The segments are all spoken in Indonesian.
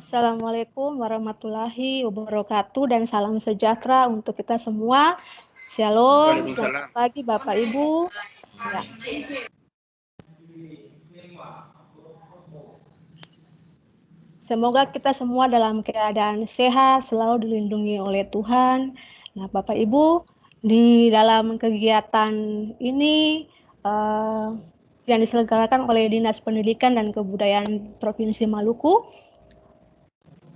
Assalamualaikum warahmatullahi wabarakatuh dan salam sejahtera untuk kita semua. Shalom, selamat pagi Bapak Ibu. Ya. Semoga kita semua dalam keadaan sehat, selalu dilindungi oleh Tuhan. Nah, Bapak Ibu, di dalam kegiatan ini yang diselenggarakan oleh Dinas Pendidikan dan Kebudayaan Provinsi Maluku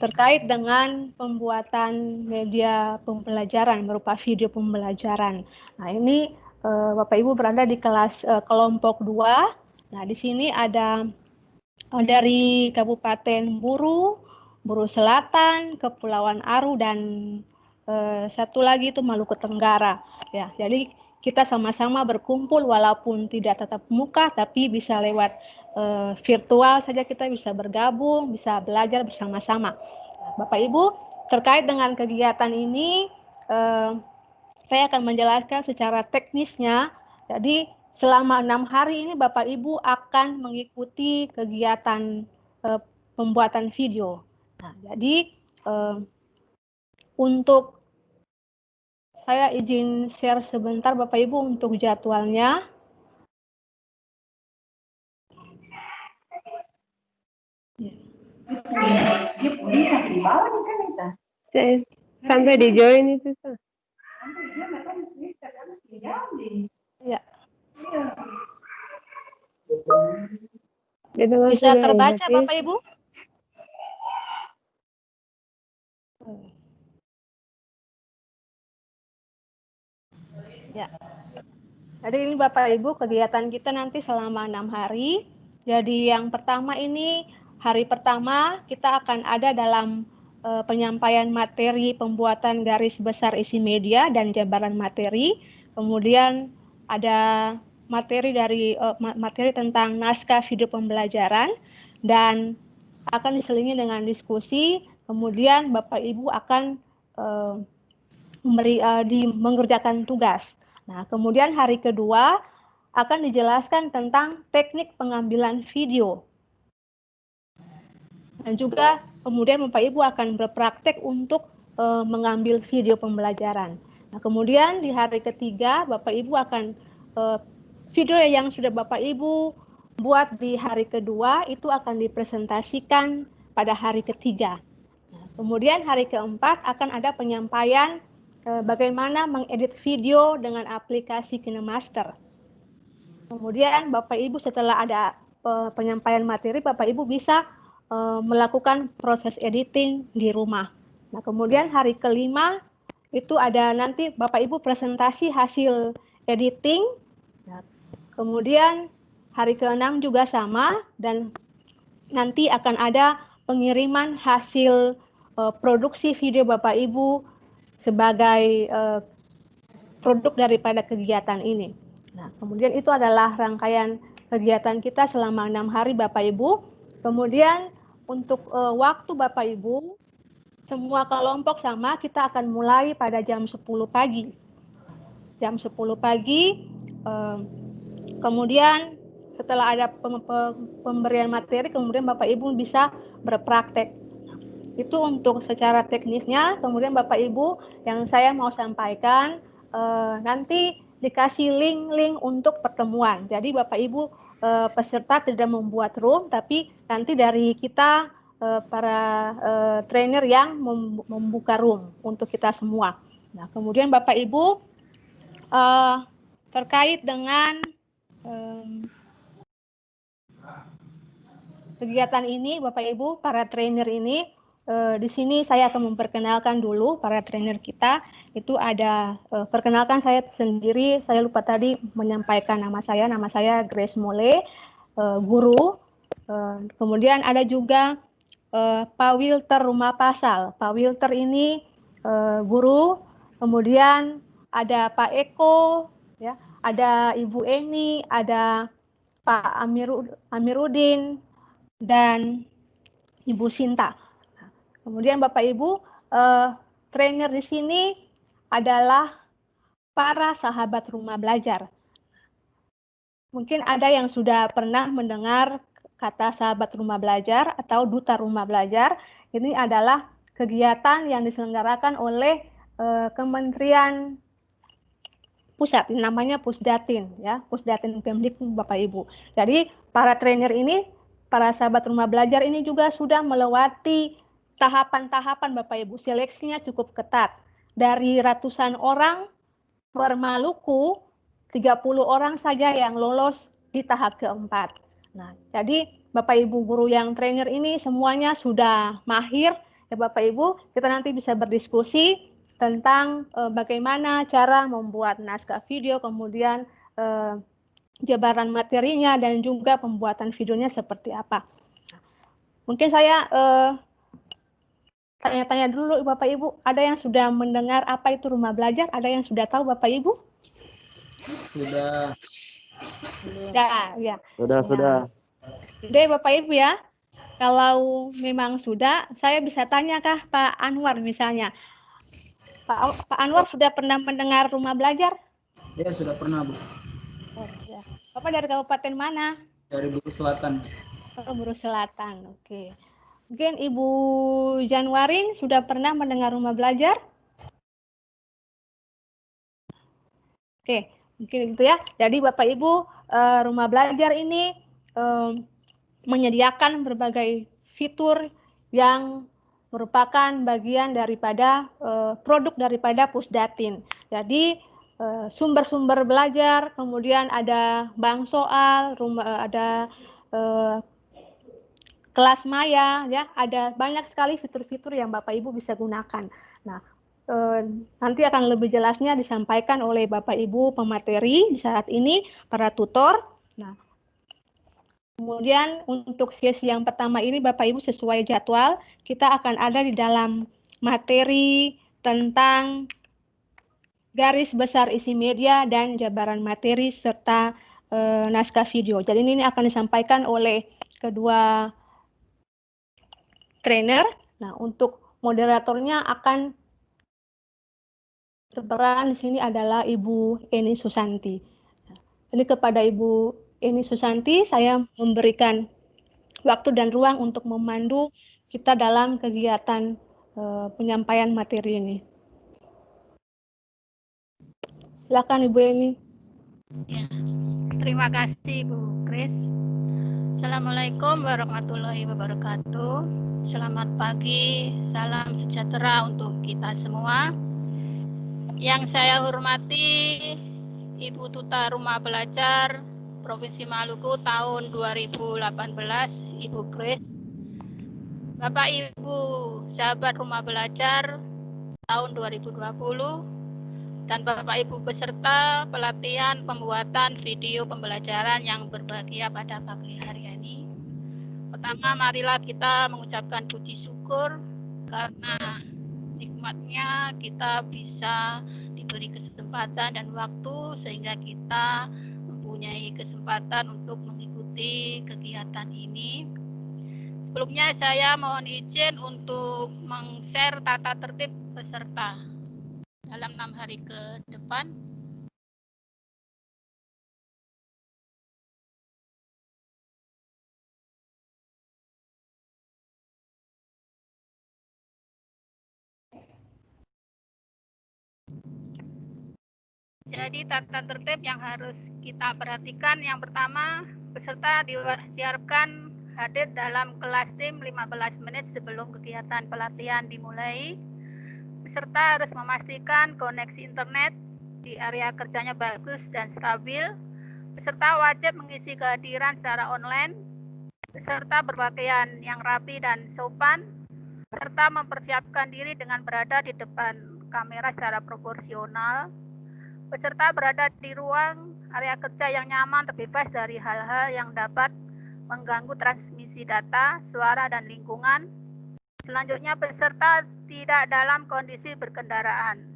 terkait dengan pembuatan media pembelajaran berupa video pembelajaran. Nah, ini Bapak Ibu berada di kelas kelompok 2. Nah, di sini ada dari Kabupaten Buru Selatan, Kepulauan Aru, dan satu lagi itu Maluku Tenggara. Ya, jadi kita sama-sama berkumpul walaupun tidak tatap muka, tapi bisa lewat virtual saja kita bisa bergabung, bisa belajar bersama-sama. Bapak Ibu, terkait dengan kegiatan ini, saya akan menjelaskan secara teknisnya. Jadi selama 6 hari ini Bapak Ibu akan mengikuti kegiatan pembuatan video. Nah, jadi untuk saya izin share sebentar Bapak Ibu untuk jadwalnya. Sampai di join itu tuh. Ya. Bisa Bisa terbaca Bapak Ibu? Ya. Jadi ini Bapak Ibu kegiatan kita nanti selama 6 hari. Jadi yang pertama ini hari pertama kita akan ada dalam penyampaian materi pembuatan garis besar isi media dan jabaran materi. Kemudian ada materi materi tentang naskah video pembelajaran dan akan diselingi dengan diskusi. Kemudian Bapak Ibu akan mengerjakan tugas. Nah, kemudian hari kedua akan dijelaskan tentang teknik pengambilan video. Dan juga kemudian Bapak Ibu akan berpraktek untuk mengambil video pembelajaran. Nah, kemudian di hari ketiga Bapak Ibu akan video yang sudah Bapak Ibu buat di hari kedua itu akan dipresentasikan pada hari ketiga. Nah, kemudian hari keempat akan ada penyampaian bagaimana mengedit video dengan aplikasi KineMaster. Kemudian Bapak Ibu setelah ada penyampaian materi, Bapak Ibu bisa melakukan proses editing di rumah. Nah, kemudian hari kelima itu ada nanti Bapak Ibu presentasi hasil editing. Nah, kemudian hari keenam juga sama dan nanti akan ada pengiriman hasil produksi video Bapak Ibu sebagai produk daripada kegiatan ini. Nah, kemudian itu adalah rangkaian kegiatan kita selama 6 hari Bapak Ibu. Kemudian untuk waktu Bapak Ibu, semua kelompok sama, kita akan mulai pada jam 10 pagi. Jam 10 pagi, kemudian setelah ada pemberian materi, kemudian Bapak Ibu bisa berpraktek. Itu untuk secara teknisnya. Kemudian Bapak Ibu yang saya mau sampaikan nanti dikasih link-link untuk pertemuan. Jadi Bapak Ibu peserta tidak membuat room, tapi nanti dari kita para trainer yang membuka room untuk kita semua. Nah, kemudian Bapak Ibu terkait dengan kegiatan ini, Bapak Ibu para trainer ini, di sini saya akan memperkenalkan dulu para trainer kita. Itu ada perkenalkan saya sendiri. Saya lupa tadi menyampaikan nama saya Grace Mole, guru. Kemudian ada juga Pak Wilter Rumah Pasal. Pak Wilter ini guru. Kemudian ada Pak Eko, ya, ada Ibu Eni, ada Pak Amiruddin dan Ibu Sinta. Kemudian Bapak Ibu, trainer di sini adalah para sahabat rumah belajar. Mungkin ada yang sudah pernah mendengar kata sahabat rumah belajar atau duta rumah belajar. Ini adalah kegiatan yang diselenggarakan oleh Kementerian Pusat, namanya Pusdatin, ya, Pusdatin Kemdikbud Bapak Ibu. Jadi para trainer ini, para sahabat rumah belajar ini juga sudah melewati tahapan-tahapan Bapak Ibu. Seleksinya cukup ketat. Dari ratusan orang per Maluku, 30 orang saja yang lolos di tahap keempat. Nah, jadi Bapak Ibu guru yang trainer ini semuanya sudah mahir. Ya Bapak Ibu, kita nanti bisa berdiskusi tentang bagaimana cara membuat naskah video, kemudian jabaran materinya, dan juga pembuatan videonya seperti apa. Mungkin saya tanya-tanya dulu Bapak Ibu, ada yang sudah mendengar apa itu rumah belajar? Ada yang sudah tahu Bapak Ibu? Sudah. Ya. Sudah. Sudah Bapak Ibu ya. Kalau memang sudah, saya bisa tanyakah Pak Anwar misalnya? Pak Anwar sudah pernah mendengar rumah belajar? Ya, sudah pernah, Bu. Oh, ya. Bapak dari kabupaten mana? Dari Buru Selatan. Oh, Buru Selatan. Oke. Mungkin Ibu Januarin sudah pernah mendengar rumah belajar? Oke, mungkin itu ya. Jadi Bapak Ibu, rumah belajar ini menyediakan berbagai fitur yang merupakan bagian daripada produk daripada Pusdatin. Jadi sumber-sumber belajar, kemudian ada bank soal, ada kelas maya, ya, ada banyak sekali fitur-fitur yang Bapak Ibu bisa gunakan. Nah, nanti akan lebih jelasnya disampaikan oleh Bapak Ibu pemateri di saat ini, para tutor. Nah, kemudian untuk sesi yang pertama ini Bapak Ibu sesuai jadwal, kita akan ada di dalam materi tentang garis besar isi media dan jabaran materi serta naskah video. Jadi ini akan disampaikan oleh kedua trainer. Nah, untuk moderatornya akan berperan di sini adalah Ibu Eni Susanti. Jadi kepada Ibu Eni Susanti, saya memberikan waktu dan ruang untuk memandu kita dalam kegiatan penyampaian materi ini. Silakan Ibu Eni. Ya, terima kasih Bu Kris. Assalamualaikum warahmatullahi wabarakatuh. Selamat pagi, salam sejahtera untuk kita semua. Yang saya hormati Ibu Duta Rumah Belajar Provinsi Maluku tahun 2018, Ibu Kris. Bapak Ibu sahabat Rumah Belajar tahun 2020, dan Bapak Ibu peserta pelatihan pembuatan video pembelajaran yang berbahagia pada pagi hari ini. Pertama, marilah kita mengucapkan puji syukur karena nikmatnya kita bisa diberi kesempatan dan waktu sehingga kita mempunyai kesempatan untuk mengikuti kegiatan ini. Sebelumnya saya mohon izin untuk meng-share tata tertib peserta dalam 6 hari ke depan. Jadi tata tertib yang harus kita perhatikan, yang pertama, peserta diharapkan hadir dalam kelas tim 15 menit sebelum kegiatan pelatihan dimulai. Peserta harus memastikan koneksi internet di area kerjanya bagus dan stabil. Peserta wajib mengisi kehadiran secara online. Peserta berpakaian yang rapi dan sopan. Peserta mempersiapkan diri dengan berada di depan kamera secara proporsional. Peserta berada di ruang area kerja yang nyaman, terbebas dari hal-hal yang dapat mengganggu transmisi data, suara, dan lingkungan. Selanjutnya, peserta tidak dalam kondisi berkendaraan.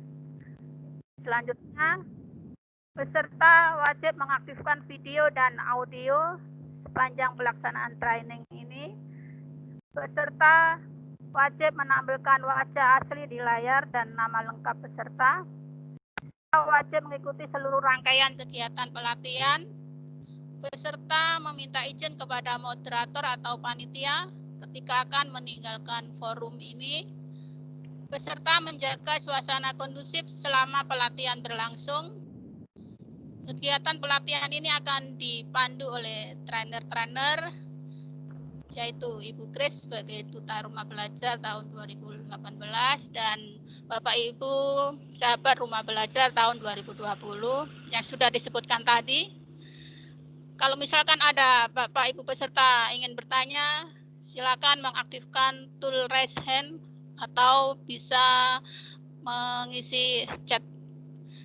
Selanjutnya, peserta wajib mengaktifkan video dan audio sepanjang pelaksanaan training ini. Peserta wajib menampilkan wajah asli di layar dan nama lengkap peserta. Peserta wajib mengikuti seluruh rangkaian kegiatan pelatihan. Peserta meminta izin kepada moderator atau panitia ketika akan meninggalkan forum ini. Peserta menjaga suasana kondusif selama pelatihan berlangsung. Kegiatan pelatihan ini akan dipandu oleh trainer-trainer, yaitu Ibu Grace sebagai Duta Rumah Belajar tahun 2018 dan Bapak Ibu sahabat Rumah Belajar tahun 2020 yang sudah disebutkan tadi. Kalau misalkan ada Bapak Ibu peserta ingin bertanya, silakan mengaktifkan tool raise hand atau bisa mengisi chat.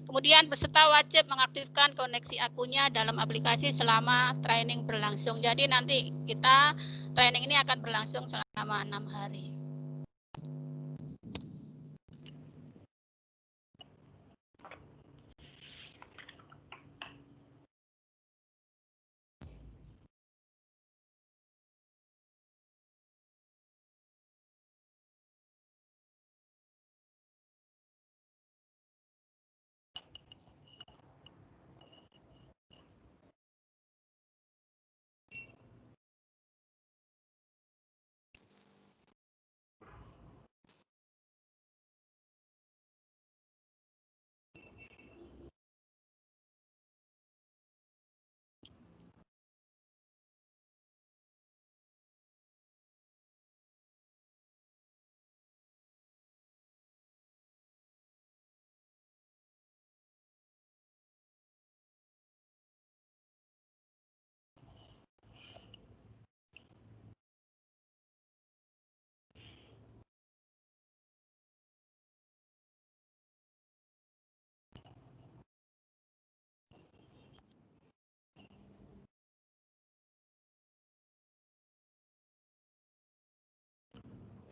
Kemudian peserta wajib mengaktifkan koneksi akunnya dalam aplikasi selama training berlangsung. Jadi nanti kita training ini akan berlangsung selama 6 hari.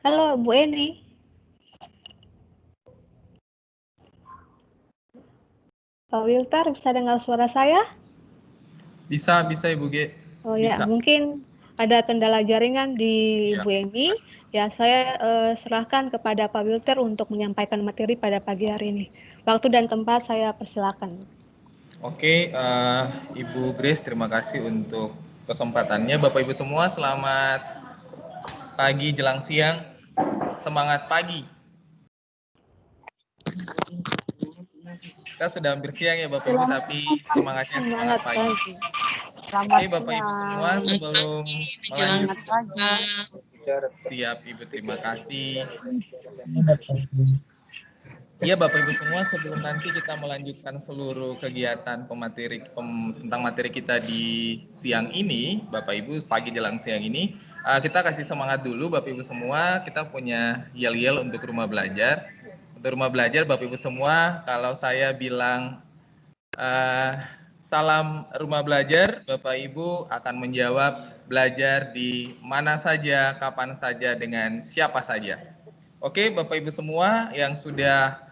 Halo, Bu Eni. Pak Wiltar, bisa dengar suara saya? Bisa Ibu G. Oh ya, Bisa. mungkin ada kendala jaringan di Ya, Bu Eni. pasti. Ya, saya serahkan kepada Pak Wiltar untuk menyampaikan materi pada pagi hari ini. Waktu dan tempat saya persilakan. Oke, Ibu Grace, terima kasih untuk kesempatannya. Bapak Ibu semua, selamat pagi jelang siang. Semangat pagi. Kita sudah hampir siang ya Bapak Ibu, tapi semangatnya semangat pagi. Oke Bapak Ibu semua, sebelum melanjutkan, siap Ibu, terima kasih. Iya Bapak Ibu semua, sebelum nanti kita melanjutkan seluruh kegiatan tentang materi kita di siang ini, Bapak Ibu pagi jelang siang ini, kita kasih semangat dulu Bapak Ibu semua. Kita punya yel-yel untuk rumah belajar. Untuk rumah belajar Bapak Ibu semua, kalau saya bilang salam rumah belajar, Bapak Ibu akan menjawab belajar di mana saja, kapan saja, dengan siapa saja. Oke Bapak Ibu semua yang sudah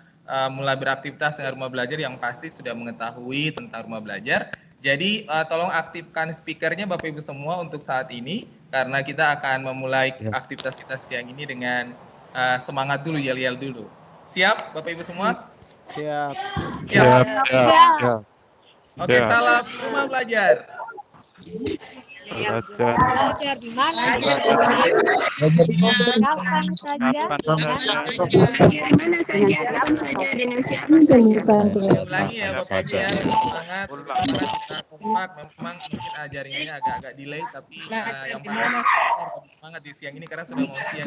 mulai beraktivitas dengan rumah belajar yang pasti sudah mengetahui tentang rumah belajar. Jadi tolong aktifkan speakernya Bapak Ibu semua untuk saat ini, karena kita akan memulai aktivitas kita siang ini dengan semangat dulu, yel-yel dulu. Siap Bapak Ibu semua? Siap. Siap. Oke, salam rumah belajar. Belajar di mana saja, kapan saja, Dengan siapa saja. Ulangi ya Bapak Ibu ya, semangat kita kompak. Memang mungkin jaringannya agak-agak delay, tapi yang pasti kita harus lebih semangat di siang ini karena sudah mau siang.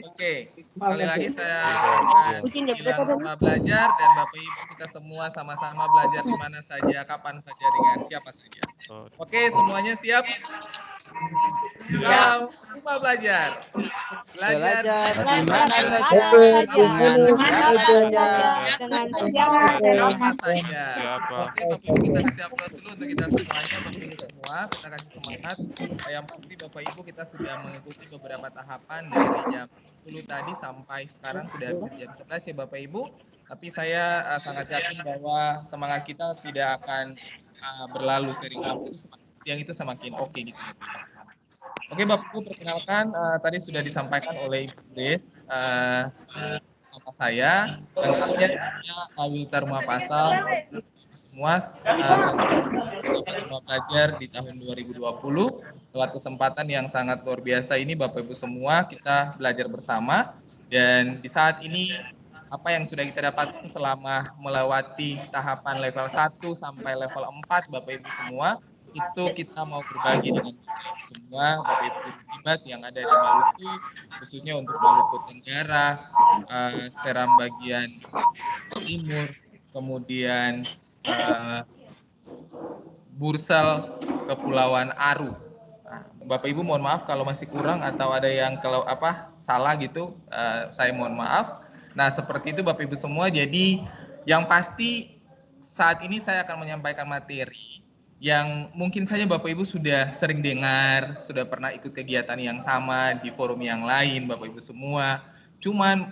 Oke, sekali lagi saya akan bilang rumah belajar dan Bapak Ibu kita semua sama-sama belajar di mana saja, kapan saja, dengan siapa saja. Oke, semuanya siap? Salam rumah belajar. Belajar di mana saja, dengan siapa saja. Oke, Bapak Ibu kita kasih aplaus dulu untuk kita semuanya, Bapak Ibu semua. Kita kasih semangat. Yang pasti Bapak Ibu kita sudah mengikuti beberapa tahapan dari jam 10 tadi sampai sekarang sudah jam 11 ya Bapak Ibu. Tapi saya sangat yakin bahwa semangat kita tidak akan berlalu sering waktu, siang itu semakin oke gitu Bapak Ibu. Oke Bapak Ibu, perkenalkan tadi sudah disampaikan oleh Ibu Grace bersama saya. Lengkapnya saya Wiltar Mapasal. Semua sahabat Rumah Belajar di tahun 2020. Lewat kesempatan yang sangat luar biasa ini Bapak Ibu semua, kita belajar bersama. Dan di saat ini apa yang sudah kita dapatkan selama melewati tahapan level 1 sampai level 4 Bapak Ibu semua, itu kita mau berbagi dengan Bapak Ibu semua, Bapak Ibu terlibat yang ada di Maluku, khususnya untuk Maluku Tenggara, Seram bagian timur, kemudian Bursal, Kepulauan Aru. Nah, Bapak Ibu mohon maaf kalau masih kurang atau ada yang kalau salah gitu, saya mohon maaf. Nah, seperti itu Bapak Ibu semua. Jadi yang pasti saat ini saya akan menyampaikan materi yang mungkin saja Bapak Ibu sudah sering dengar, sudah pernah ikut kegiatan yang sama di forum yang lain Bapak Ibu semua. Cuman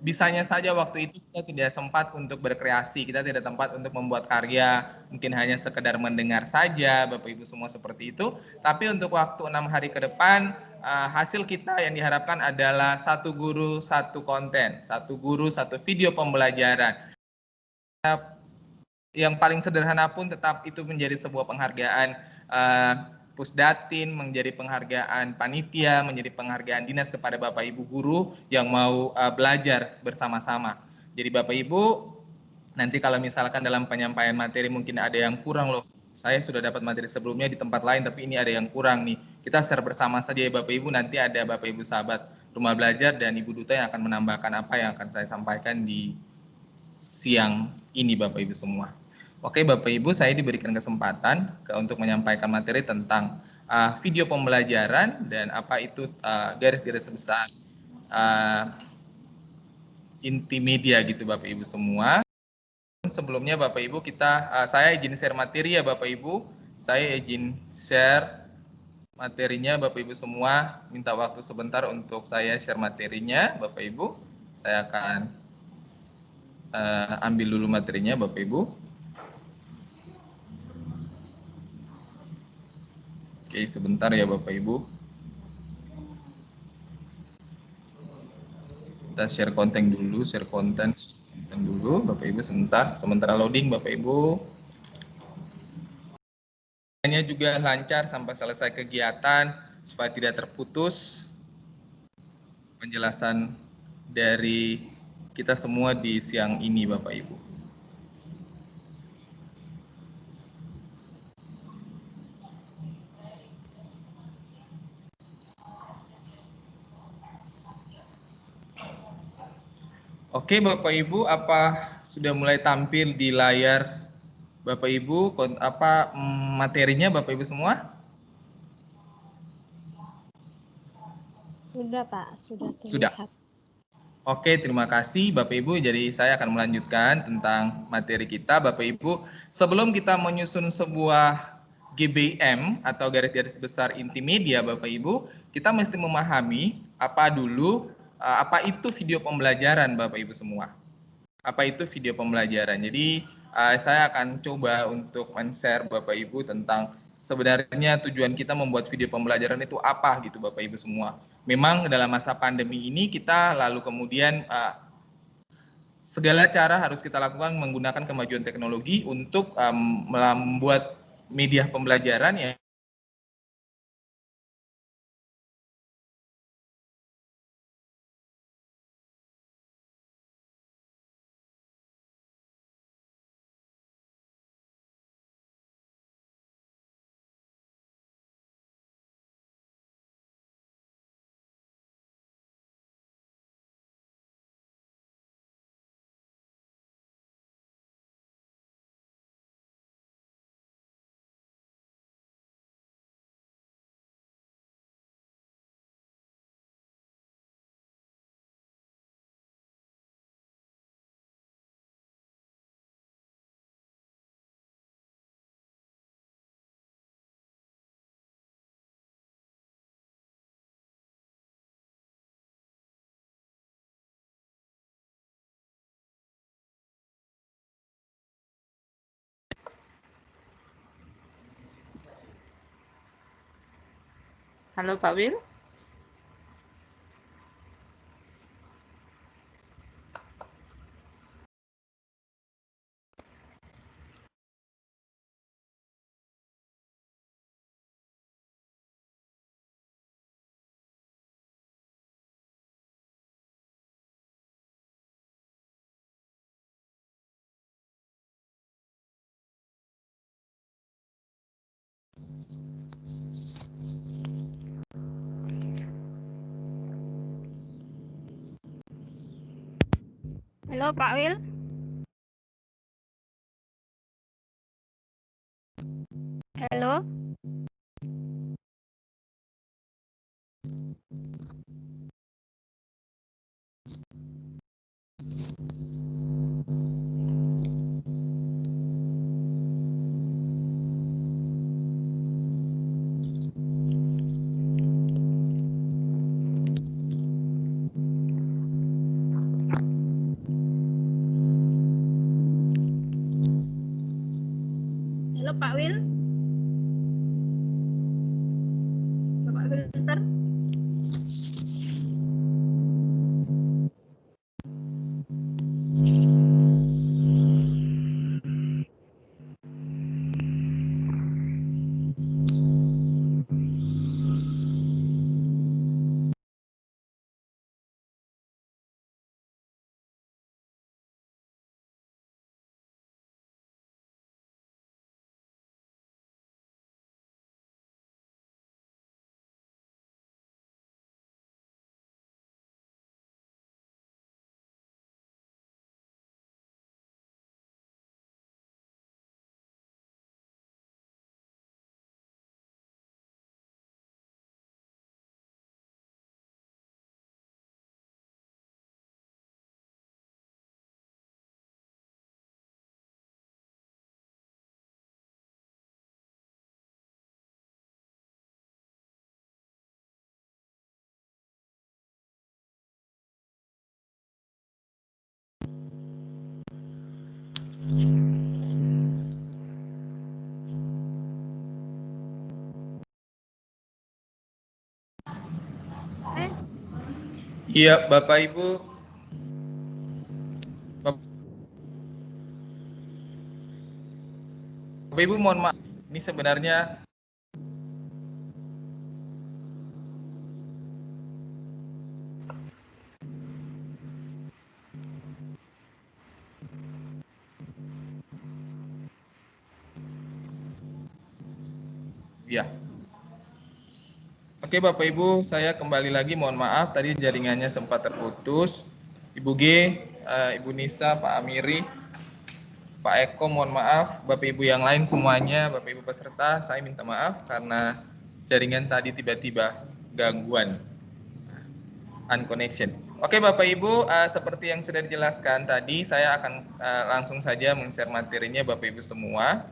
bisanya saja waktu itu kita tidak sempat untuk berkreasi, kita tidak sempat untuk membuat karya, mungkin hanya sekedar mendengar saja Bapak Ibu semua seperti itu. Tapi untuk waktu 6 hari ke depan, hasil kita yang diharapkan adalah 1 guru 1 konten, 1 guru 1 video pembelajaran. Yang paling sederhana pun tetap itu menjadi sebuah penghargaan Pusdatin, menjadi penghargaan panitia, menjadi penghargaan dinas kepada Bapak Ibu guru yang mau belajar bersama-sama. Jadi Bapak Ibu, nanti kalau misalkan dalam penyampaian materi mungkin ada yang kurang loh, saya sudah dapat materi sebelumnya di tempat lain tapi ini ada yang kurang nih. Kita share bersama saja ya Bapak Ibu, nanti ada Bapak Ibu sahabat Rumah Belajar dan Ibu Duta yang akan menambahkan apa yang akan saya sampaikan di siang ini Bapak Ibu semua. Oke Bapak Ibu, saya diberikan kesempatan untuk menyampaikan materi tentang video pembelajaran dan apa itu garis-garis besar inti media gitu Bapak Ibu semua. Sebelumnya Bapak Ibu saya izin share materi ya Bapak Ibu. Saya izin share materinya Bapak Ibu semua. Minta waktu sebentar untuk saya share materinya Bapak Ibu. Saya akan ambil dulu materinya Bapak Ibu. Oke, sebentar ya Bapak Ibu. Kita share konten dulu, share konten dulu Bapak Ibu sebentar. Sementara loading Bapak Ibu. Hanya juga lancar sampai selesai kegiatan supaya tidak terputus penjelasan dari kita semua di siang ini Bapak Ibu. Oke Bapak Ibu, apa sudah mulai tampil di layar Bapak Ibu materinya Bapak Ibu semua? Sudah Pak, sudah terlihat. Sudah. Oke, terima kasih Bapak Ibu. Jadi saya akan melanjutkan tentang materi kita Bapak Ibu. Sebelum kita menyusun sebuah GBM atau garis-garis besar inti media Bapak Ibu, kita mesti memahami apa itu video pembelajaran Bapak Ibu semua. Apa itu video pembelajaran? Jadi saya akan coba untuk men-share Bapak Ibu tentang sebenarnya tujuan kita membuat video pembelajaran itu apa gitu Bapak Ibu semua. Memang dalam masa pandemi ini kita lalu kemudian segala cara harus kita lakukan menggunakan kemajuan teknologi untuk membuat media pembelajaran ya. Halo Pak Wil. Halo Pak Wil. Halo. Halo Pak Wil. Bapak Filter. Iya, Bapak Ibu. Bapak Ibu mohon maaf, ini sebenarnya ya. Oke Bapak Ibu, saya kembali lagi, mohon maaf tadi jaringannya sempat terputus. Ibu G, Ibu Nisa, Pak Amiri, Pak Eko mohon maaf, Bapak Ibu yang lain semuanya, Bapak Ibu peserta, saya minta maaf karena jaringan tadi tiba-tiba gangguan unconnection. Oke Bapak Ibu, seperti yang sudah dijelaskan tadi, saya akan langsung saja men-share materinya Bapak Ibu semua.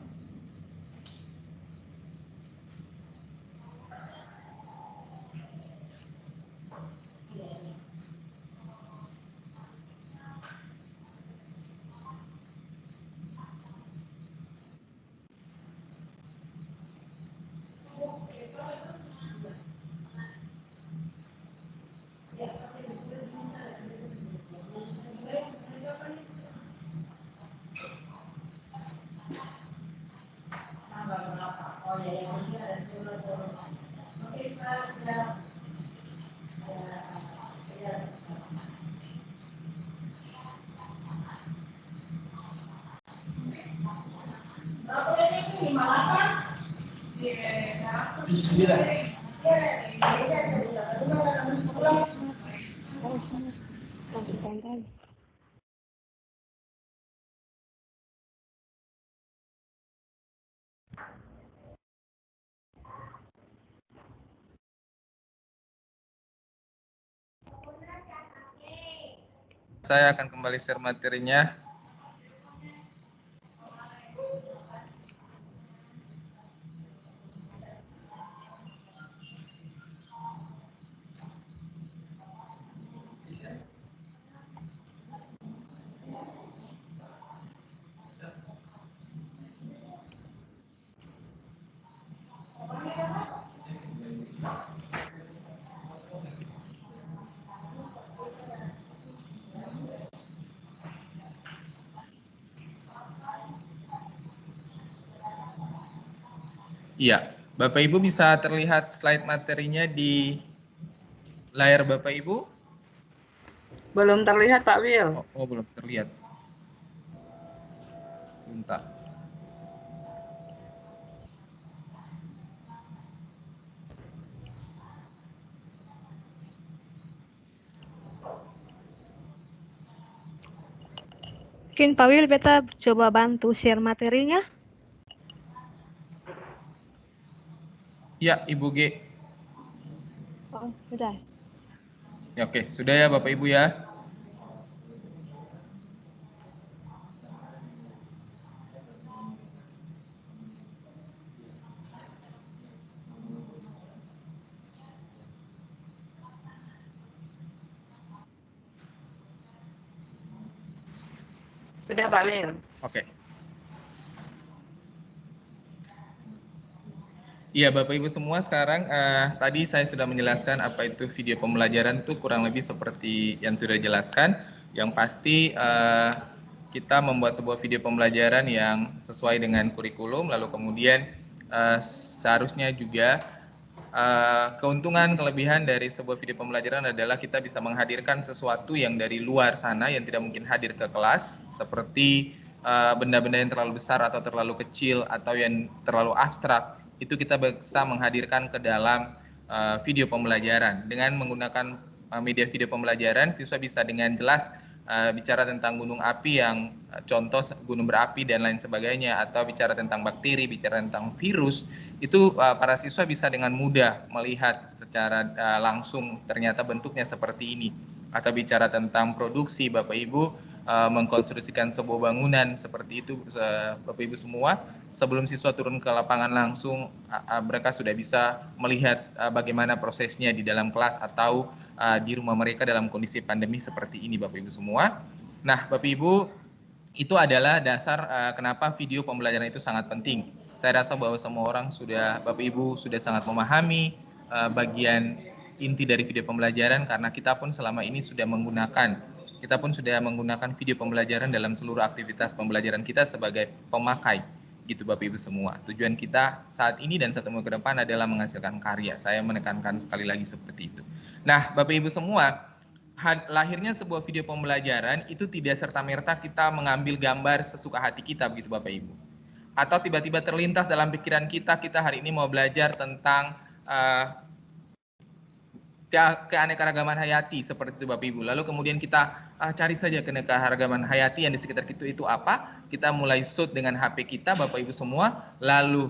Saya akan kembali share materinya. Iya, Bapak Ibu bisa terlihat slide materinya di layar Bapak Ibu? Belum terlihat Pak Wil. Oh, belum terlihat. Sebentar. Mungkin Pak Wil, beta coba bantu share materinya. Ya, Ibu G. Oh, sudah. Ya, oke, sudah ya Bapak Ibu ya. Sudah Pak Wil. Oke. Iya Bapak Ibu semua, sekarang tadi saya sudah menjelaskan apa itu video pembelajaran itu kurang lebih seperti yang sudah dijelaskan. Yang pasti kita membuat sebuah video pembelajaran yang sesuai dengan kurikulum, lalu kemudian seharusnya juga keuntungan kelebihan dari sebuah video pembelajaran adalah kita bisa menghadirkan sesuatu yang dari luar sana yang tidak mungkin hadir ke kelas, seperti benda-benda yang terlalu besar atau terlalu kecil atau yang terlalu abstrak. Itu kita bisa menghadirkan ke dalam video pembelajaran. Dengan menggunakan media video pembelajaran, siswa bisa dengan jelas bicara tentang gunung api yang contoh gunung berapi dan lain sebagainya, atau bicara tentang bakteri, bicara tentang virus, itu para siswa bisa dengan mudah melihat secara langsung ternyata bentuknya seperti ini. Atau bicara tentang produksi, Bapak Ibu mengkonstruksikan sebuah bangunan seperti itu, Bapak Ibu semua, sebelum siswa turun ke lapangan langsung mereka sudah bisa melihat bagaimana prosesnya di dalam kelas atau di rumah mereka dalam kondisi pandemi seperti ini, Bapak Ibu semua. Nah, Bapak Ibu, itu adalah dasar kenapa video pembelajaran itu sangat penting. Saya rasa bahwa semua orang sudah, Bapak Ibu sudah sangat memahami bagian inti dari video pembelajaran, karena kita pun selama ini sudah menggunakan video pembelajaran dalam seluruh aktivitas pembelajaran kita sebagai pemakai, gitu Bapak Ibu semua. Tujuan kita saat ini dan satu minggu ke depan adalah menghasilkan karya. Saya menekankan sekali lagi seperti itu. Nah, Bapak Ibu semua, lahirnya sebuah video pembelajaran itu tidak serta-merta kita mengambil gambar sesuka hati kita, begitu Bapak Ibu. Atau tiba-tiba terlintas dalam pikiran kita hari ini mau belajar tentang keanekaragaman hayati seperti itu Bapak Ibu. Lalu kemudian kita cari saja keanekaragaman hayati yang di sekitar kita itu apa. Kita mulai shoot dengan HP kita Bapak Ibu semua. Lalu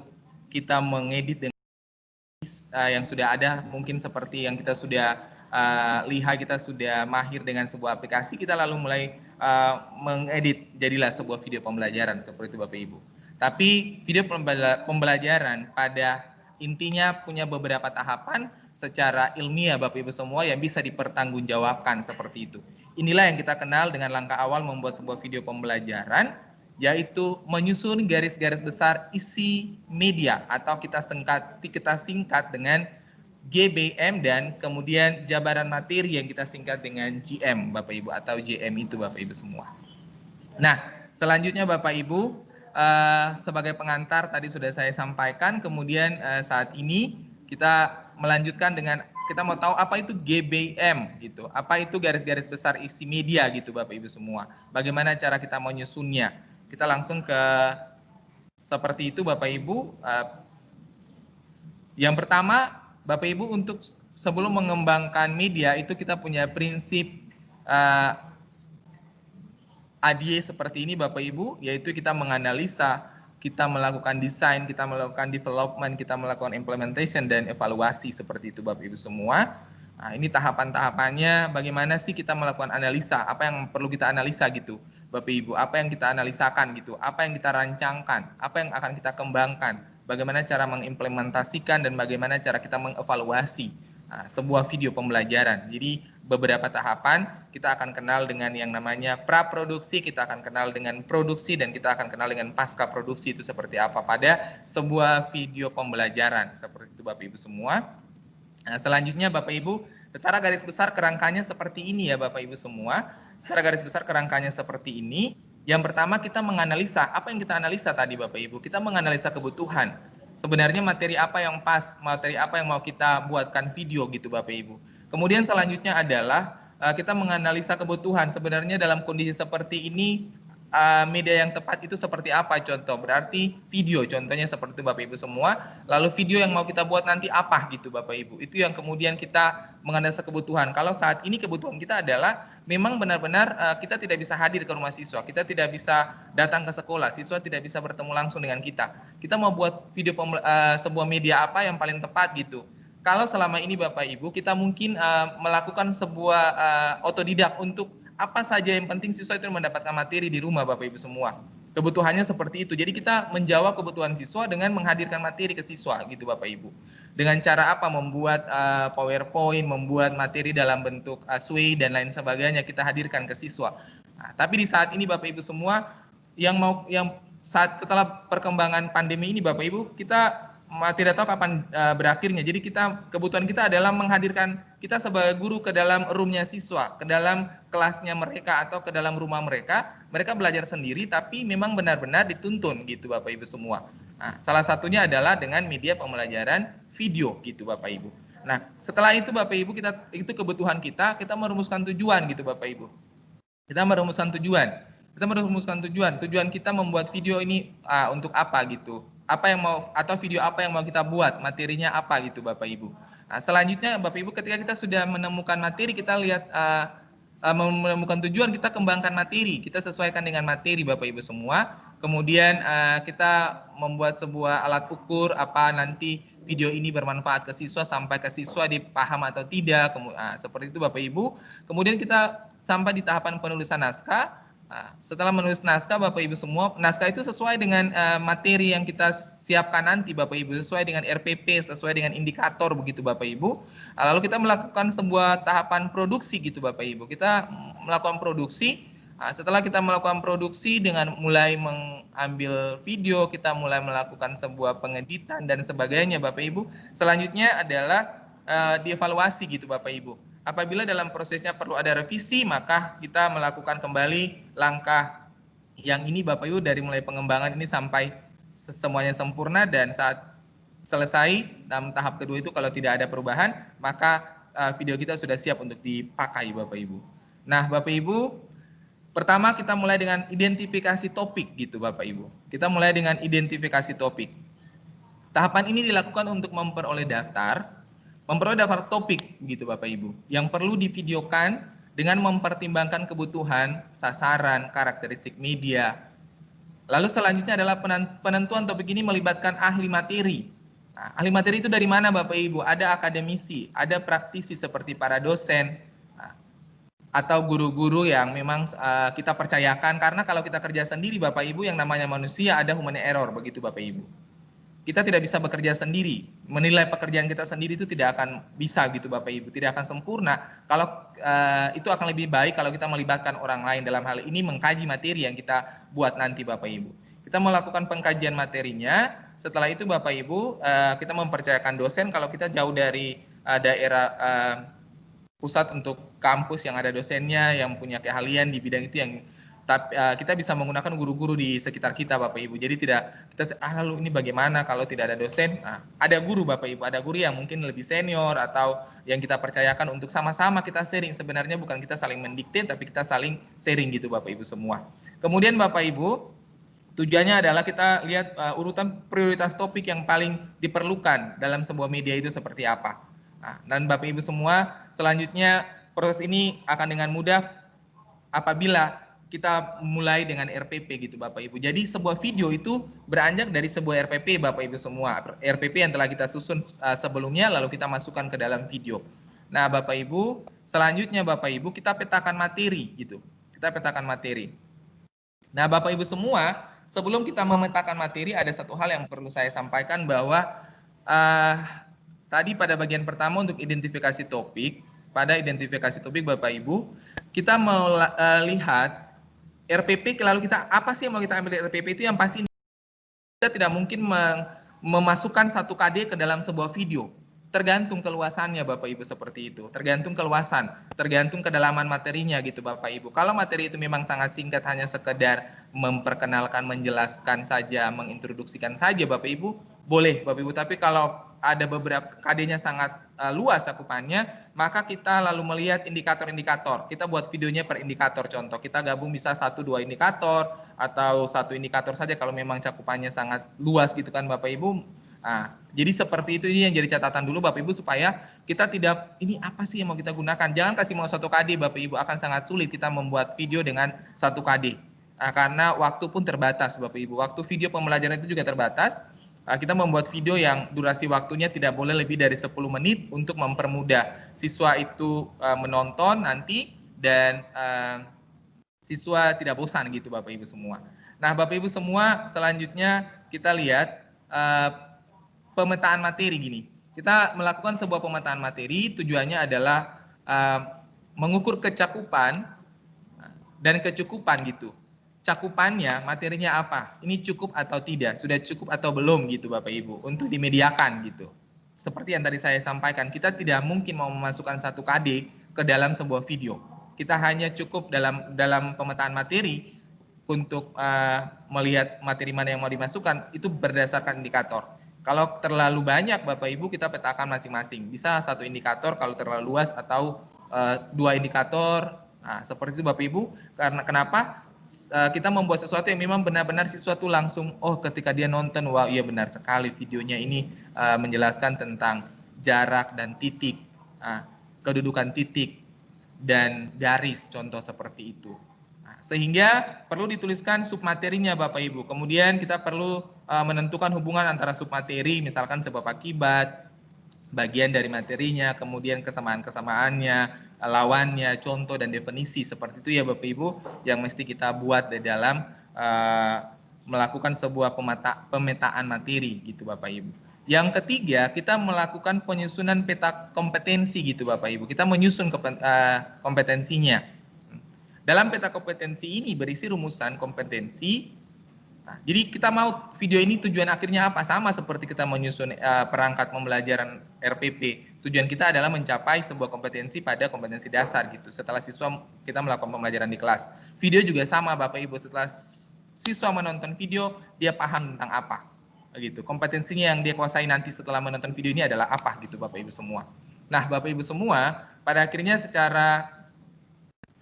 kita mengedit dengan yang sudah ada, mungkin seperti yang kita sudah lihat, kita sudah mahir dengan sebuah aplikasi, kita lalu mulai mengedit, jadilah sebuah video pembelajaran seperti itu Bapak Ibu. Tapi video pembelajaran pada intinya punya beberapa tahapan secara ilmiah Bapak Ibu semua yang bisa dipertanggungjawabkan seperti itu. Inilah yang kita kenal dengan langkah awal membuat sebuah video pembelajaran, yaitu menyusun garis-garis besar isi media atau kita singkat dengan GBM, dan kemudian jabaran materi yang kita singkat dengan GM Bapak Ibu atau JM itu Bapak Ibu semua. Nah, selanjutnya Bapak Ibu, sebagai pengantar tadi sudah saya sampaikan, kemudian saat ini kita melanjutkan dengan kita mau tahu apa itu GBM gitu. Apa itu garis-garis besar isi media gitu Bapak Ibu semua. Bagaimana cara kita menyusunnya. Kita langsung ke seperti itu Bapak Ibu. Yang pertama Bapak Ibu, untuk sebelum mengembangkan media itu kita punya prinsip ADIE seperti ini Bapak Ibu, yaitu kita menganalisa, kita melakukan desain, kita melakukan development, kita melakukan implementation dan evaluasi seperti itu Bapak Ibu semua. Nah, ini tahapan-tahapannya, bagaimana sih kita melakukan analisa, apa yang perlu kita analisa gitu Bapak Ibu, apa yang kita analisakan gitu, apa yang kita rancangkan, apa yang akan kita kembangkan, bagaimana cara mengimplementasikan, dan bagaimana cara kita mengevaluasi sebuah video pembelajaran. Jadi beberapa tahapan, kita akan kenal dengan yang namanya praproduksi, kita akan kenal dengan produksi, dan kita akan kenal dengan pasca produksi itu seperti apa pada sebuah video pembelajaran. Seperti itu Bapak Ibu semua. Nah, selanjutnya Bapak Ibu, secara garis besar kerangkanya seperti ini ya Bapak Ibu semua. Secara garis besar kerangkanya seperti ini. Yang pertama kita menganalisa, apa yang kita analisa tadi Bapak Ibu? Kita menganalisa kebutuhan. Sebenarnya materi apa yang pas, materi apa yang mau kita buatkan video gitu Bapak Ibu. Kemudian selanjutnya adalah kita menganalisa kebutuhan. Sebenarnya dalam kondisi seperti ini media yang tepat itu seperti apa contoh? Berarti video, contohnya seperti itu Bapak Ibu semua. Lalu video yang mau kita buat nanti apa gitu Bapak Ibu. Itu yang kemudian kita menganalisa kebutuhan. Kalau saat ini kebutuhan kita adalah memang benar-benar kita tidak bisa hadir ke rumah siswa. Kita tidak bisa datang ke sekolah. Siswa tidak bisa bertemu langsung dengan kita. Kita mau buat video sebuah media apa yang paling tepat gitu. Kalau selama ini Bapak Ibu kita mungkin melakukan sebuah otodidak untuk apa saja yang penting siswa itu mendapatkan materi di rumah Bapak Ibu semua. Kebutuhannya seperti itu. Jadi kita menjawab kebutuhan siswa dengan menghadirkan materi ke siswa gitu Bapak Ibu. Dengan cara apa? Membuat PowerPoint, membuat materi dalam bentuk sway dan lain sebagainya kita hadirkan ke siswa. Nah, tapi di saat ini Bapak Ibu semua setelah perkembangan pandemi ini Bapak Ibu kita tidak tahu kapan berakhirnya. Jadi kebutuhan kita adalah menghadirkan kita sebagai guru ke dalam roomnya siswa, ke dalam kelasnya mereka atau ke dalam rumah mereka. Mereka belajar sendiri tapi memang benar-benar dituntun gitu Bapak Ibu semua. Nah, salah satunya adalah dengan media pembelajaran video gitu Bapak Ibu. Nah, setelah itu Bapak Ibu itu kebutuhan kita merumuskan tujuan gitu Bapak Ibu. Kita merumuskan tujuan. Tujuan kita membuat video ini untuk apa gitu. Video apa yang mau kita buat, materinya apa gitu Bapak Ibu. Nah, selanjutnya Bapak Ibu ketika kita sudah menemukan materi, kita lihat menemukan tujuan, kita kembangkan materi, kita sesuaikan dengan materi Bapak Ibu semua. Kemudian kita membuat sebuah alat ukur apa nanti video ini bermanfaat ke siswa, sampai ke siswa dipaham atau tidak. Seperti itu Bapak Ibu. Kemudian kita sampai di tahapan penulisan naskah. Setelah menulis naskah Bapak Ibu semua, naskah itu sesuai dengan materi yang kita siapkan nanti Bapak Ibu, sesuai dengan RPP, sesuai dengan indikator begitu Bapak Ibu. Lalu kita melakukan sebuah tahapan produksi gitu Bapak Ibu. Kita melakukan produksi. Setelah kita melakukan produksi dengan mulai mengambil video, kita mulai melakukan sebuah pengeditan dan sebagainya Bapak Ibu. Selanjutnya adalah dievaluasi gitu Bapak Ibu. Apabila dalam prosesnya perlu ada revisi, maka kita melakukan kembali langkah yang ini Bapak Ibu dari mulai pengembangan ini sampai semuanya sempurna, dan saat selesai dalam tahap kedua itu kalau tidak ada perubahan, maka video kita sudah siap untuk dipakai Bapak Ibu. Nah Bapak Ibu, pertama kita mulai dengan identifikasi topik gitu Bapak Ibu. Kita mulai dengan identifikasi topik. Tahapan ini dilakukan untuk memperoleh daftar topik gitu Bapak Ibu yang perlu divideokan dengan mempertimbangkan kebutuhan, sasaran, karakteristik media. Lalu selanjutnya adalah penentuan topik ini melibatkan ahli materi. Nah, ahli materi itu dari mana Bapak Ibu? Ada akademisi, ada praktisi seperti para dosen atau guru-guru yang memang kita percayakan, karena kalau kita kerja sendiri Bapak Ibu yang namanya manusia ada human error begitu Bapak Ibu. Kita tidak bisa bekerja sendiri, menilai pekerjaan kita sendiri itu tidak akan bisa gitu Bapak Ibu, tidak akan sempurna. Kalau itu akan lebih baik kalau kita melibatkan orang lain, dalam hal ini mengkaji materi yang kita buat nanti Bapak Ibu. Kita melakukan pengkajian materinya, setelah itu Bapak Ibu kita mempercayakan dosen. Kalau kita jauh dari daerah pusat untuk kampus yang ada dosennya, yang punya keahlian di bidang itu, yang kita bisa menggunakan guru-guru di sekitar kita Bapak Ibu. Jadi tidak kita lalu ini bagaimana kalau tidak ada dosen? Ada guru Bapak Ibu, ada guru yang mungkin lebih senior atau yang kita percayakan untuk sama-sama kita sharing. Sebenarnya bukan kita saling mendikte, tapi kita saling sharing gitu Bapak Ibu semua. Kemudian Bapak Ibu, tujuannya adalah kita lihat urutan prioritas topik yang paling diperlukan dalam sebuah media itu seperti apa. Dan Bapak Ibu semua, selanjutnya proses ini akan dengan mudah apabila kita mulai dengan RPP gitu Bapak Ibu. Jadi sebuah video itu beranjak dari sebuah RPP Bapak Ibu semua. RPP yang telah kita susun sebelumnya lalu kita masukkan ke dalam video. Nah Bapak Ibu, selanjutnya Bapak Ibu kita petakan materi gitu. Kita petakan materi. Nah Bapak Ibu semua, sebelum kita memetakan materi ada satu hal yang perlu saya sampaikan, bahwa tadi pada bagian pertama untuk identifikasi topik, pada identifikasi topik Bapak Ibu, kita melihat RPP, lalu kita apa sih yang mau kita ambil RPP itu yang pasti kita tidak mungkin memasukkan 1 KD ke dalam sebuah video. Tergantung keluasannya Bapak Ibu seperti itu. Tergantung keluasan, tergantung kedalaman materinya gitu Bapak Ibu. Kalau materi itu memang sangat singkat, hanya sekedar memperkenalkan, menjelaskan saja, mengintroduksikan saja Bapak Ibu, boleh Bapak Ibu. Tapi kalau ada beberapa KD-nya sangat luas cakupannya, maka kita lalu melihat indikator-indikator. Kita buat videonya per indikator, contoh kita gabung bisa 1-2 indikator atau 1 indikator saja kalau memang cakupannya sangat luas gitu kan Bapak Ibu. Nah, jadi seperti itu, ini yang jadi catatan dulu Bapak Ibu supaya kita tidak, ini apa sih yang mau kita gunakan. Jangan kasih mau 1 KD Bapak Ibu, akan sangat sulit kita membuat video dengan 1 KD. Nah, karena waktu pun terbatas Bapak Ibu. Waktu video pembelajaran itu juga terbatas. Kita membuat video yang durasi waktunya tidak boleh lebih dari 10 menit untuk mempermudah siswa itu menonton nanti dan siswa tidak bosan gitu Bapak Ibu semua. Nah Bapak Ibu semua, selanjutnya kita lihat pemetaan materi gini. Kita melakukan sebuah pemetaan materi, tujuannya adalah mengukur kecakupan dan kecukupan gitu. Cakupannya, materinya apa? Ini cukup atau tidak? Sudah cukup atau belum gitu Bapak Ibu untuk dimediakan gitu. Seperti yang tadi saya sampaikan, kita tidak mungkin mau memasukkan 1 KD ke dalam sebuah video. Kita hanya cukup dalam pemetaan materi untuk melihat materi mana yang mau dimasukkan, itu berdasarkan indikator. Kalau terlalu banyak Bapak Ibu, kita petakan masing-masing. Bisa 1 indikator kalau terlalu luas atau 2 indikator. Nah, seperti itu Bapak Ibu. Karena kenapa? Kita membuat sesuatu yang memang benar-benar siswa tuh langsung, oh ketika dia nonton, wah iya benar sekali videonya ini menjelaskan tentang jarak dan titik, kedudukan titik dan garis, contoh seperti itu. Sehingga perlu dituliskan submaterinya Bapak Ibu. Kemudian kita perlu menentukan hubungan antara submateri, misalkan sebab akibat, bagian dari materinya, kemudian kesamaan-kesamaannya, lawannya, contoh dan definisi, seperti itu ya Bapak Ibu yang mesti kita buat di dalam melakukan sebuah pemetaan materi gitu Bapak Ibu. Yang ketiga, kita melakukan penyusunan peta kompetensi gitu Bapak Ibu. Kita menyusun kompetensinya. Dalam peta kompetensi ini berisi rumusan kompetensi. Nah, jadi kita mau video ini tujuan akhirnya apa? Sama seperti kita menyusun perangkat pembelajaran RPP. Tujuan kita adalah mencapai sebuah kompetensi pada kompetensi dasar gitu. Setelah siswa kita melakukan pembelajaran di kelas. Video juga sama Bapak Ibu. Setelah siswa menonton video, dia paham tentang apa. Gitu. Kompetensinya yang dia kuasai nanti setelah menonton video ini adalah apa gitu Bapak Ibu semua. Nah, Bapak Ibu semua, pada akhirnya secara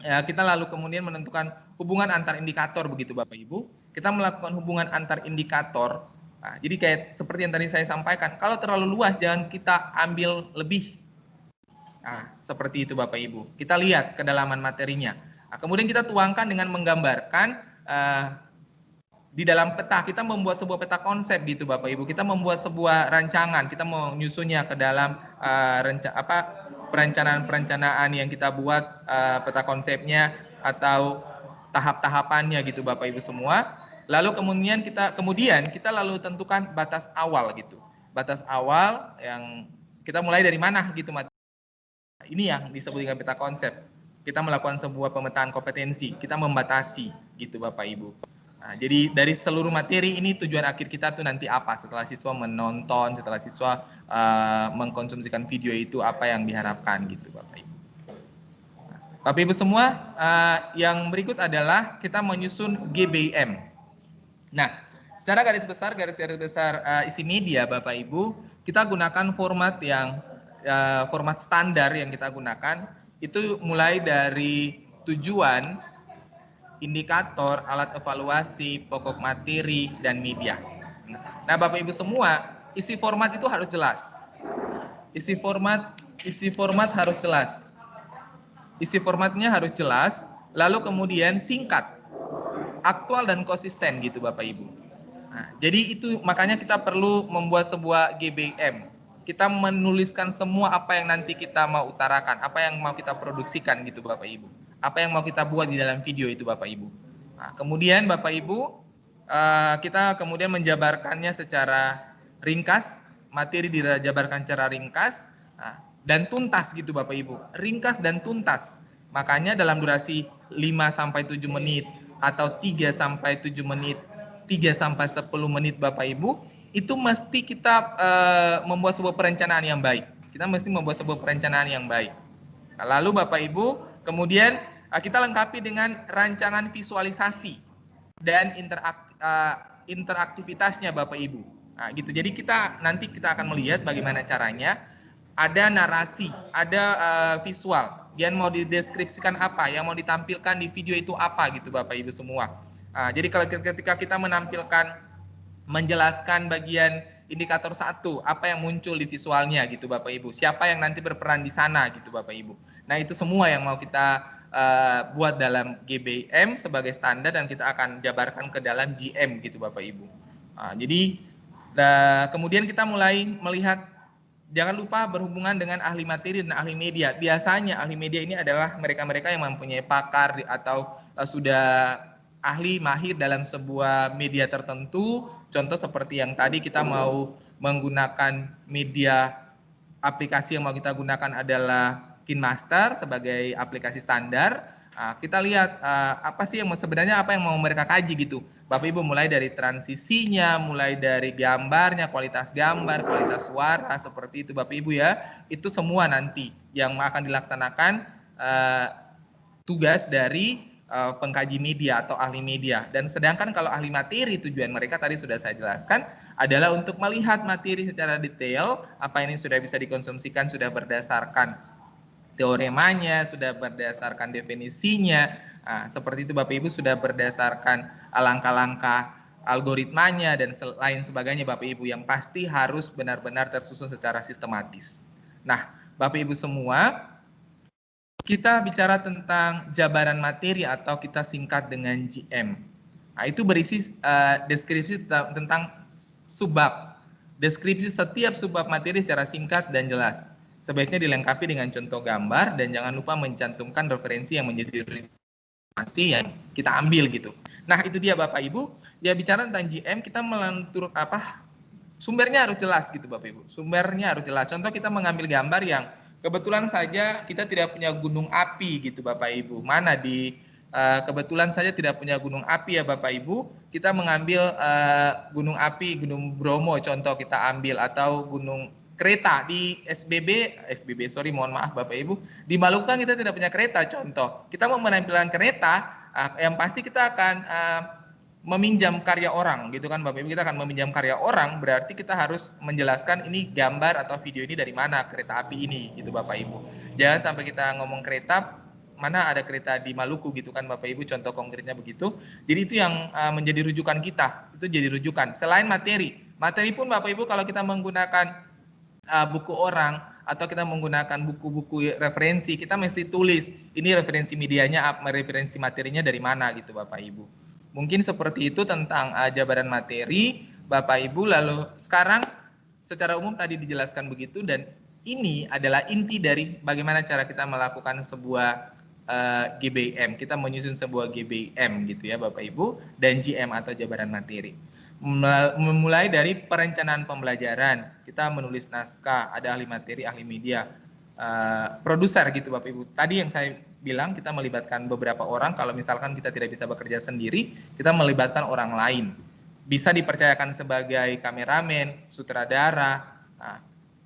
kita lalu kemudian menentukan hubungan antar indikator begitu Bapak Ibu. Kita melakukan hubungan antar indikator. Nah, jadi kayak seperti yang tadi saya sampaikan, kalau terlalu luas jangan kita ambil lebih. Nah, seperti itu Bapak Ibu. Kita lihat kedalaman materinya. Nah, kemudian kita tuangkan dengan menggambarkan di dalam peta. Kita membuat sebuah peta konsep gitu Bapak Ibu. Kita membuat sebuah rancangan. Kita menyusunnya ke dalam perencanaan yang kita buat, peta konsepnya atau tahap-tahapannya gitu Bapak Ibu semua. Lalu kemudian kita lalu tentukan batas awal gitu. Batas awal yang kita mulai dari mana gitu. Ini yang disebut dengan peta konsep. Kita melakukan sebuah pemetaan kompetensi, kita membatasi gitu Bapak Ibu. Nah, jadi dari seluruh materi ini tujuan akhir kita tuh nanti apa setelah siswa menonton, setelah siswa mengkonsumsikan video itu apa yang diharapkan gitu Bapak Ibu. Nah, Bapak Ibu semua, yang berikut adalah kita menyusun GBM. Nah, secara garis besar isi media Bapak Ibu, kita gunakan format yang format standar yang kita gunakan itu mulai dari tujuan, indikator, alat evaluasi, pokok materi, dan media. Nah, Bapak Ibu semua, isi format itu harus jelas. Isi format harus jelas. Isi formatnya harus jelas, lalu kemudian singkat, aktual dan konsisten gitu Bapak Ibu. Nah, jadi itu makanya kita perlu membuat sebuah GBM. Kita menuliskan semua apa yang nanti kita mau utarakan, apa yang mau kita produksikan gitu Bapak Ibu. Apa yang mau kita buat di dalam video itu Bapak Ibu. Nah, kemudian Bapak Ibu, kita kemudian menjabarkannya secara ringkas, materi dijabarkan secara ringkas dan tuntas gitu Bapak Ibu. Ringkas dan tuntas. Makanya dalam durasi 5-7 menit atau 3-7 menit, 3-10 menit Bapak Ibu, itu mesti kita membuat sebuah perencanaan yang baik. Kita mesti membuat sebuah perencanaan yang baik. Nah, lalu Bapak Ibu, kemudian kita lengkapi dengan rancangan visualisasi dan interaktivitasnya Bapak Ibu. Nah, gitu. Jadi nanti kita akan melihat bagaimana caranya. Ada narasi, ada visual. Yang mau dideskripsikan apa, yang mau ditampilkan di video itu apa gitu Bapak Ibu semua. Jadi kalau ketika kita menjelaskan bagian indikator 1, apa yang muncul di visualnya gitu Bapak Ibu. Siapa yang nanti berperan di sana gitu Bapak Ibu. Nah, itu semua yang mau kita buat dalam GBM sebagai standar dan kita akan jabarkan ke dalam GM gitu Bapak Ibu. Jadi kemudian kita mulai melihat, jangan lupa berhubungan dengan ahli materi dan ahli media. Biasanya ahli media ini adalah mereka-mereka yang mempunyai pakar atau sudah ahli mahir dalam sebuah media tertentu. Contoh seperti yang tadi kita mau menggunakan media, aplikasi yang mau kita gunakan adalah KineMaster sebagai aplikasi standar. Kita lihat apa sih yang sebenarnya apa yang mau mereka kaji gitu. Bapak Ibu, mulai dari transisinya, mulai dari gambarnya, kualitas gambar, kualitas suara, seperti itu Bapak Ibu ya. Itu semua nanti yang akan dilaksanakan tugas dari pengkaji media atau ahli media. Dan sedangkan kalau ahli materi, tujuan mereka tadi sudah saya jelaskan adalah untuk melihat materi secara detail, apa ini sudah bisa dikonsumsikan, sudah berdasarkan teoremanya, sudah berdasarkan definisinya. Seperti itu Bapak Ibu, sudah berdasarkan langkah-langkah algoritmanya dan lain sebagainya Bapak Ibu, yang pasti harus benar-benar tersusun secara sistematis. Nah, Bapak Ibu semua, kita bicara tentang jabaran materi atau kita singkat dengan GM. Itu berisi deskripsi tentang subbab. Deskripsi setiap subbab materi secara singkat dan jelas. Sebaiknya dilengkapi dengan contoh gambar dan jangan lupa mencantumkan referensi yang menjadi informasi yang kita ambil gitu. Nah, itu dia Bapak Ibu. Ya, bicara tentang GM, kita melantur sumbernya harus jelas gitu Bapak Ibu. Sumbernya harus jelas. Contoh kita mengambil gambar yang kebetulan saja kita tidak punya gunung api gitu Bapak Ibu. Mana kebetulan saja tidak punya gunung api ya Bapak Ibu. Kita mengambil gunung api, Gunung Bromo contoh kita ambil, atau gunung kereta di mohon maaf Bapak Ibu, di Maluku kita tidak punya kereta contoh. Kita mau menampilkan kereta, yang pasti kita akan meminjam karya orang gitu kan Bapak Ibu. Kita akan meminjam karya orang, berarti kita harus menjelaskan ini gambar atau video ini dari mana kereta api ini gitu Bapak Ibu. Jangan sampai kita ngomong kereta, mana ada kereta di Maluku gitu kan Bapak Ibu, contoh konkretnya begitu. Jadi itu yang menjadi rujukan kita, itu jadi rujukan. Selain materi pun Bapak Ibu, kalau kita menggunakan buku orang atau kita menggunakan buku-buku referensi, kita mesti tulis ini referensi medianya, referensi materinya dari mana gitu Bapak Ibu. Mungkin seperti itu tentang jabaran materi Bapak Ibu. Lalu sekarang secara umum tadi dijelaskan begitu, dan ini adalah inti dari bagaimana cara kita melakukan sebuah GBM. Kita menyusun sebuah GBM gitu ya Bapak Ibu, dan GM atau jabaran materi. Memulai dari perencanaan pembelajaran, kita menulis naskah, ada ahli materi, ahli media, produser gitu Bapak Ibu. Tadi yang saya bilang kita melibatkan beberapa orang. Kalau misalkan kita tidak bisa bekerja sendiri, kita melibatkan orang lain. Bisa dipercayakan sebagai kameramen, sutradara,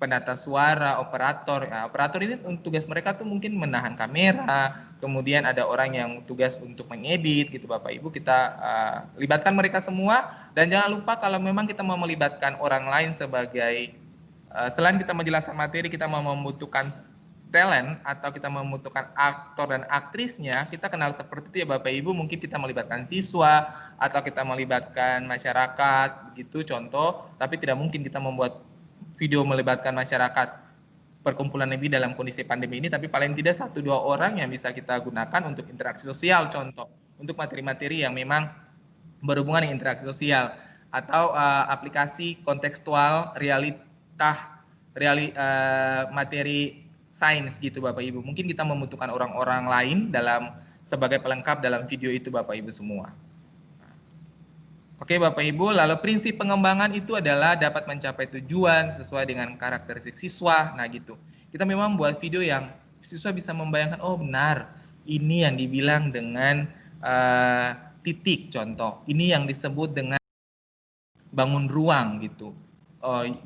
penata suara, operator. Operator ini tugas mereka tuh mungkin menahan kamera, kemudian ada orang yang tugas untuk mengedit gitu Bapak Ibu. Kita libatkan mereka semua. Dan jangan lupa kalau memang kita mau melibatkan orang lain sebagai selain kita menjelaskan materi, kita mau membutuhkan talent atau kita membutuhkan aktor dan aktrisnya, kita kenal seperti itu ya Bapak Ibu. Mungkin kita melibatkan siswa atau kita melibatkan masyarakat begitu contoh, tapi tidak mungkin kita membuat video melibatkan masyarakat perkumpulan lebih dalam kondisi pandemi ini, tapi paling tidak 1-2 orang yang bisa kita gunakan untuk interaksi sosial contoh, untuk materi-materi yang memang berhubungan dengan interaksi sosial, atau aplikasi kontekstual materi sains gitu Bapak Ibu. Mungkin kita membutuhkan orang-orang lain sebagai pelengkap dalam video itu Bapak Ibu semua. Oke Bapak Ibu, lalu prinsip pengembangan itu adalah dapat mencapai tujuan sesuai dengan karakteristik siswa. Nah gitu, kita memang buat video yang siswa bisa membayangkan, oh benar, ini yang dibilang dengan titik contoh, ini yang disebut dengan bangun ruang gitu.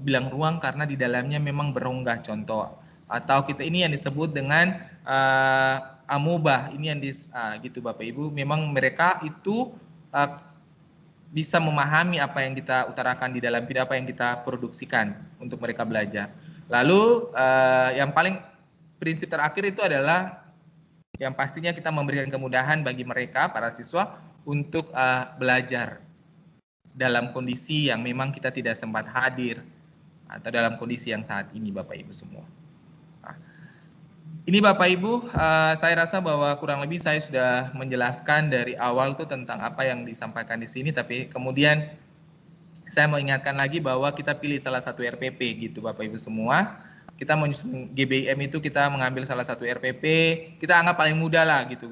Bilang ruang karena di dalamnya memang berongga contoh, atau kita ini yang disebut dengan amubah, ini yang gitu Bapak Ibu. Memang mereka itu bisa memahami apa yang kita utarakan di dalam video, apa yang kita produksikan untuk mereka belajar. Lalu yang paling prinsip terakhir itu adalah yang pastinya kita memberikan kemudahan bagi mereka, para siswa, untuk belajar dalam kondisi yang memang kita tidak sempat hadir, atau dalam kondisi yang saat ini Bapak Ibu semua. Nah, ini Bapak Ibu, saya rasa bahwa kurang lebih saya sudah menjelaskan dari awal tuh tentang apa yang disampaikan di sini, tapi kemudian saya mau ingatkan lagi bahwa kita pilih salah satu RPP gitu Bapak Ibu semua. Kita menyusun GBIM itu kita mengambil salah satu RPP, kita anggap paling mudah lah gitu.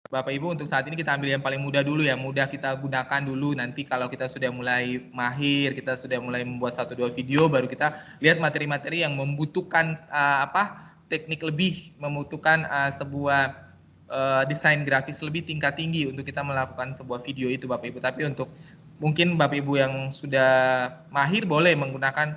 Bapak Ibu untuk saat ini kita ambil yang paling mudah dulu, yang mudah kita gunakan dulu. Nanti kalau kita sudah mulai mahir, kita sudah mulai membuat 1-2 video, baru kita lihat materi-materi yang membutuhkan teknik lebih, membutuhkan sebuah desain grafis lebih tingkat tinggi untuk kita melakukan sebuah video itu Bapak Ibu. Tapi untuk mungkin Bapak Ibu yang sudah mahir boleh menggunakan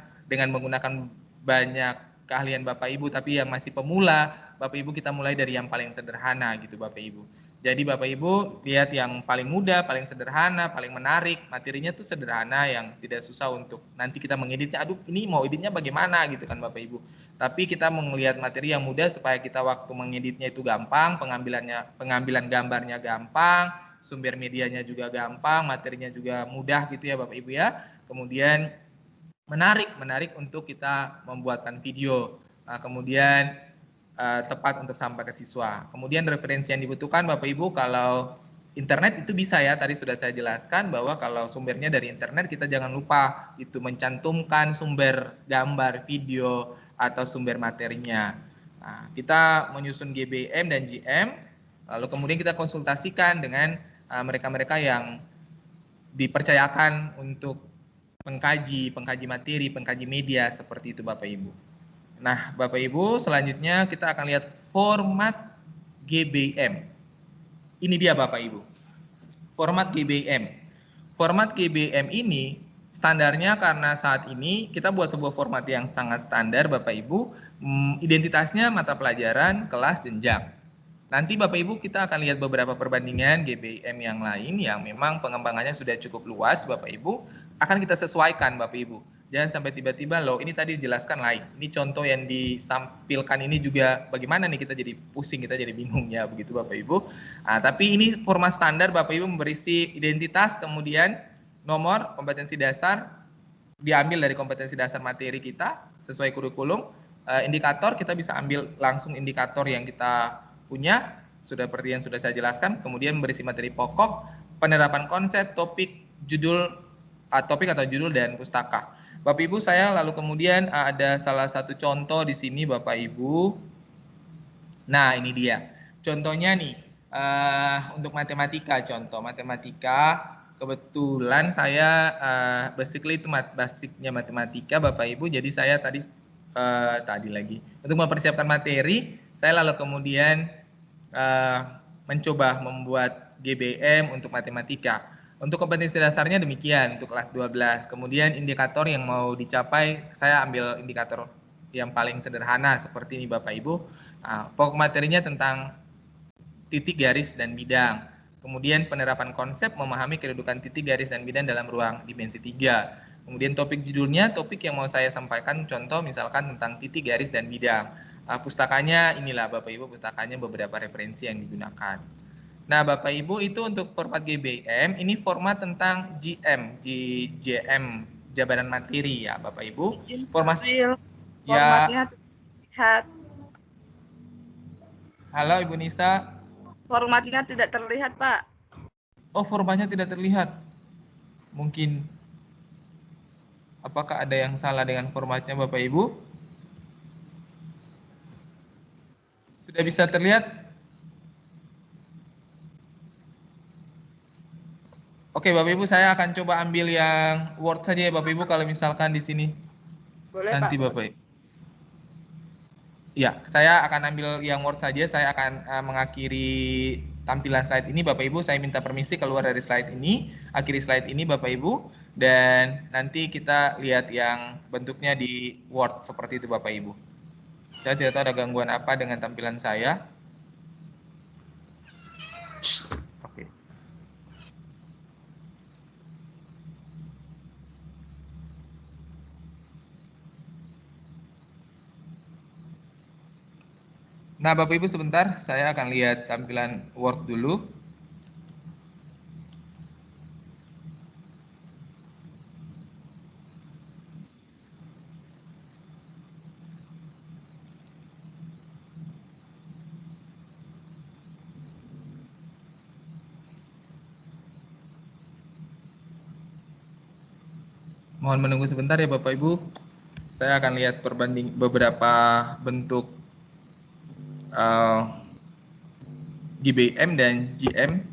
banyak keahlian Bapak Ibu, tapi yang masih pemula, Bapak Ibu kita mulai dari yang paling sederhana gitu Bapak Ibu. Jadi Bapak Ibu lihat yang paling mudah, paling sederhana, paling menarik, materinya tuh sederhana yang tidak susah untuk nanti kita mengeditnya. Aduh, ini mau editnya bagaimana gitu kan Bapak Ibu. Tapi kita melihat materi yang mudah supaya kita waktu mengeditnya itu gampang, pengambilan gambarnya gampang, sumber medianya juga gampang, materinya juga mudah gitu ya Bapak Ibu ya. Kemudian menarik untuk kita membuatkan video. Nah, kemudian tepat untuk sampai ke siswa. Kemudian referensi yang dibutuhkan Bapak Ibu, kalau internet itu bisa ya, tadi sudah saya jelaskan bahwa kalau sumbernya dari internet kita jangan lupa itu mencantumkan sumber gambar, video, atau sumber materinya. Nah, kita menyusun GBM dan GM, lalu kemudian kita konsultasikan dengan mereka-mereka yang dipercayakan untuk pengkaji materi, pengkaji media, seperti itu Bapak Ibu. Nah, Bapak Ibu, selanjutnya kita akan lihat format GBM. Ini dia Bapak Ibu, format GBM. Format GBM ini standarnya karena saat ini kita buat sebuah format yang sangat standar Bapak Ibu, identitasnya mata pelajaran, kelas, jenjang. Nanti Bapak Ibu kita akan lihat beberapa perbandingan GBM yang lain yang memang pengembangannya sudah cukup luas Bapak Ibu, akan kita sesuaikan Bapak Ibu. Jangan sampai tiba-tiba loh ini tadi dijelaskan lain. Ini contoh yang disampilkan ini juga bagaimana nih, kita jadi pusing, kita jadi bingung ya begitu Bapak Ibu. Nah, tapi ini format standar Bapak Ibu, berisi identitas, kemudian nomor, kompetensi dasar, diambil dari kompetensi dasar materi kita sesuai kurikulum. Indikator kita bisa ambil langsung indikator yang kita punya, sudah seperti yang sudah saya jelaskan. Kemudian berisi materi pokok, penerapan konsep, topik atau judul dan pustaka. Bapak Ibu, saya lalu kemudian ada salah satu contoh di sini Bapak Ibu. Nah, ini dia. Contohnya nih, untuk matematika, contoh matematika. Kebetulan saya basically itu basicnya matematika Bapak Ibu. Jadi saya tadi lagi untuk mempersiapkan materi, saya lalu kemudian mencoba membuat GBM untuk matematika. Untuk kompetensi dasarnya demikian untuk kelas 12. Kemudian indikator yang mau dicapai, saya ambil indikator yang paling sederhana seperti ini Bapak Ibu. Nah, pokok materinya tentang titik, garis, dan bidang. Kemudian penerapan konsep, memahami kedudukan titik, garis, dan bidang dalam ruang dimensi 3. Kemudian topik judulnya, topik yang mau saya sampaikan, contoh misalkan tentang titik, garis, dan bidang. Pustakanya inilah Bapak Ibu, pustakanya beberapa referensi yang digunakan. Nah Bapak Ibu, itu untuk format GBM, ini format tentang GM, jabaran materi ya Bapak Ibu. Formatnya ya. Terlihat. Halo Ibu Nisa. Formatnya tidak terlihat Pak. Oh, formatnya tidak terlihat. Mungkin apakah ada yang salah dengan formatnya Bapak Ibu? Sudah bisa terlihat? Oke Bapak Ibu, saya akan coba ambil yang Word saja ya Bapak Ibu, kalau misalkan di sini. Boleh nanti Pak. Bapak Ibu. Ya, saya akan ambil yang Word saja, saya akan mengakhiri tampilan slide ini Bapak Ibu. Saya minta permisi keluar dari slide ini, akhiri slide ini Bapak Ibu, dan nanti kita lihat yang bentuknya di Word seperti itu Bapak Ibu. Saya tidak tahu ada gangguan apa dengan tampilan saya. Oke. Nah, Bapak Ibu sebentar, saya akan lihat tampilan Word dulu. Mohon menunggu sebentar ya Bapak Ibu. Saya akan lihat beberapa bentuk GBM dan GM.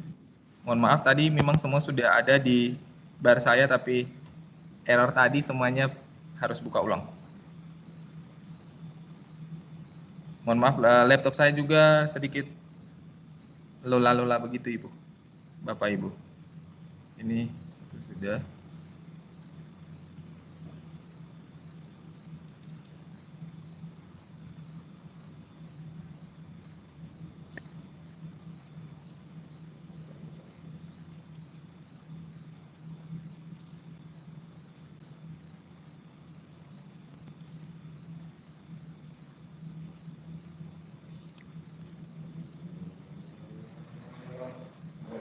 Mohon maaf tadi memang semua sudah ada di bar saya, tapi error tadi semuanya harus buka ulang. Mohon maaf, laptop saya juga sedikit lola-lola begitu Ibu, Bapak Ibu. Ini sudah.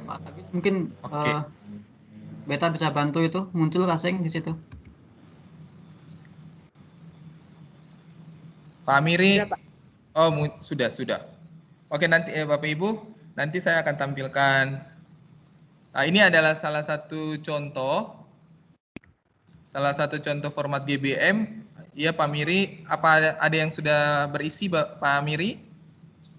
Pak, tapi mungkin Oke. Beta bisa bantu itu muncul kasing di situ. Pak Amiri, Sudah, Pak. oh sudah. Oke, nanti Bapak Ibu, nanti saya akan tampilkan. Nah, ini adalah salah satu contoh format GBM. Iya Pak Amiri, apa ada yang sudah berisi Pak Amiri?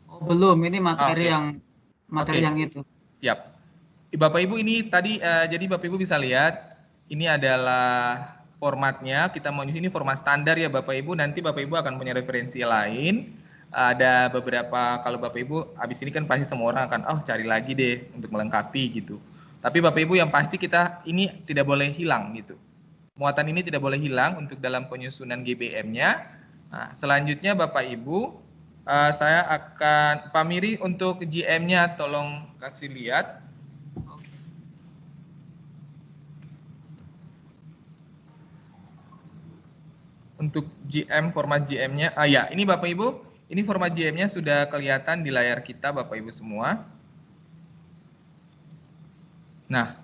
Oh, belum, ini materi Oke. materi Oke. yang itu. Siap. Bapak Ibu ini tadi jadi Bapak Ibu bisa lihat ini adalah formatnya. Kita mau ini format standar ya Bapak Ibu. Nanti Bapak Ibu akan punya referensi lain. Ada beberapa, kalau Bapak Ibu habis ini kan pasti semua orang akan cari lagi deh untuk melengkapi gitu. Tapi Bapak Ibu yang pasti kita ini tidak boleh hilang gitu. Muatan ini tidak boleh hilang untuk dalam penyusunan GBM-nya. Nah, selanjutnya Bapak Ibu saya akan Pak Miri untuk GM-nya tolong kasih lihat. Untuk GM, format GM-nya, ya ini Bapak Ibu, ini format GM-nya sudah kelihatan di layar kita Bapak Ibu semua. Nah,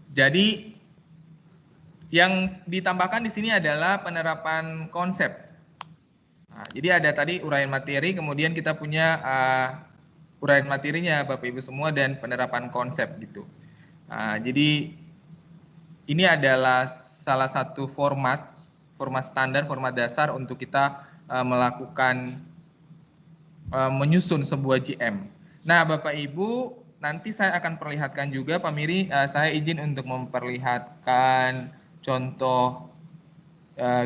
jadi yang ditambahkan di sini adalah penerapan konsep. Nah, jadi ada tadi uraian materi, kemudian kita punya uraian materinya Bapak Ibu semua dan penerapan konsep gitu. Nah, jadi ini adalah salah satu format standar, format dasar untuk kita melakukan menyusun sebuah GM. Nah, Bapak Ibu, nanti saya akan perlihatkan juga, Pak Miri, saya izin untuk memperlihatkan contoh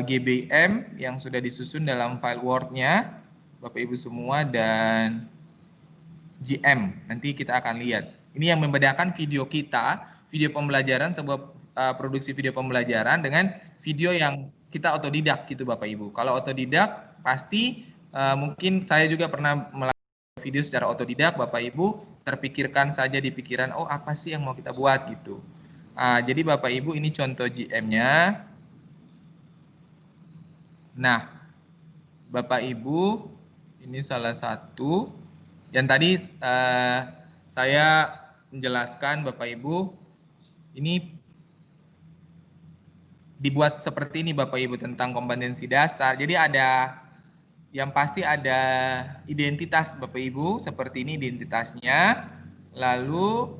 GBM yang sudah disusun dalam file Word-nya, Bapak Ibu semua, dan GM. Nanti kita akan lihat. Ini yang membedakan video kita, video pembelajaran, sebuah produksi video pembelajaran dengan video yang kita otodidak gitu Bapak Ibu. Kalau otodidak pasti mungkin saya juga pernah melakukan video secara otodidak Bapak Ibu, terpikirkan saja di pikiran, oh apa sih yang mau kita buat gitu. Jadi Bapak Ibu ini contoh GM-nya. Nah, Bapak Ibu ini salah satu yang tadi saya menjelaskan Bapak Ibu, ini dibuat seperti ini Bapak Ibu tentang kompetensi dasar. Jadi ada yang pasti ada identitas Bapak Ibu, seperti ini identitasnya. Lalu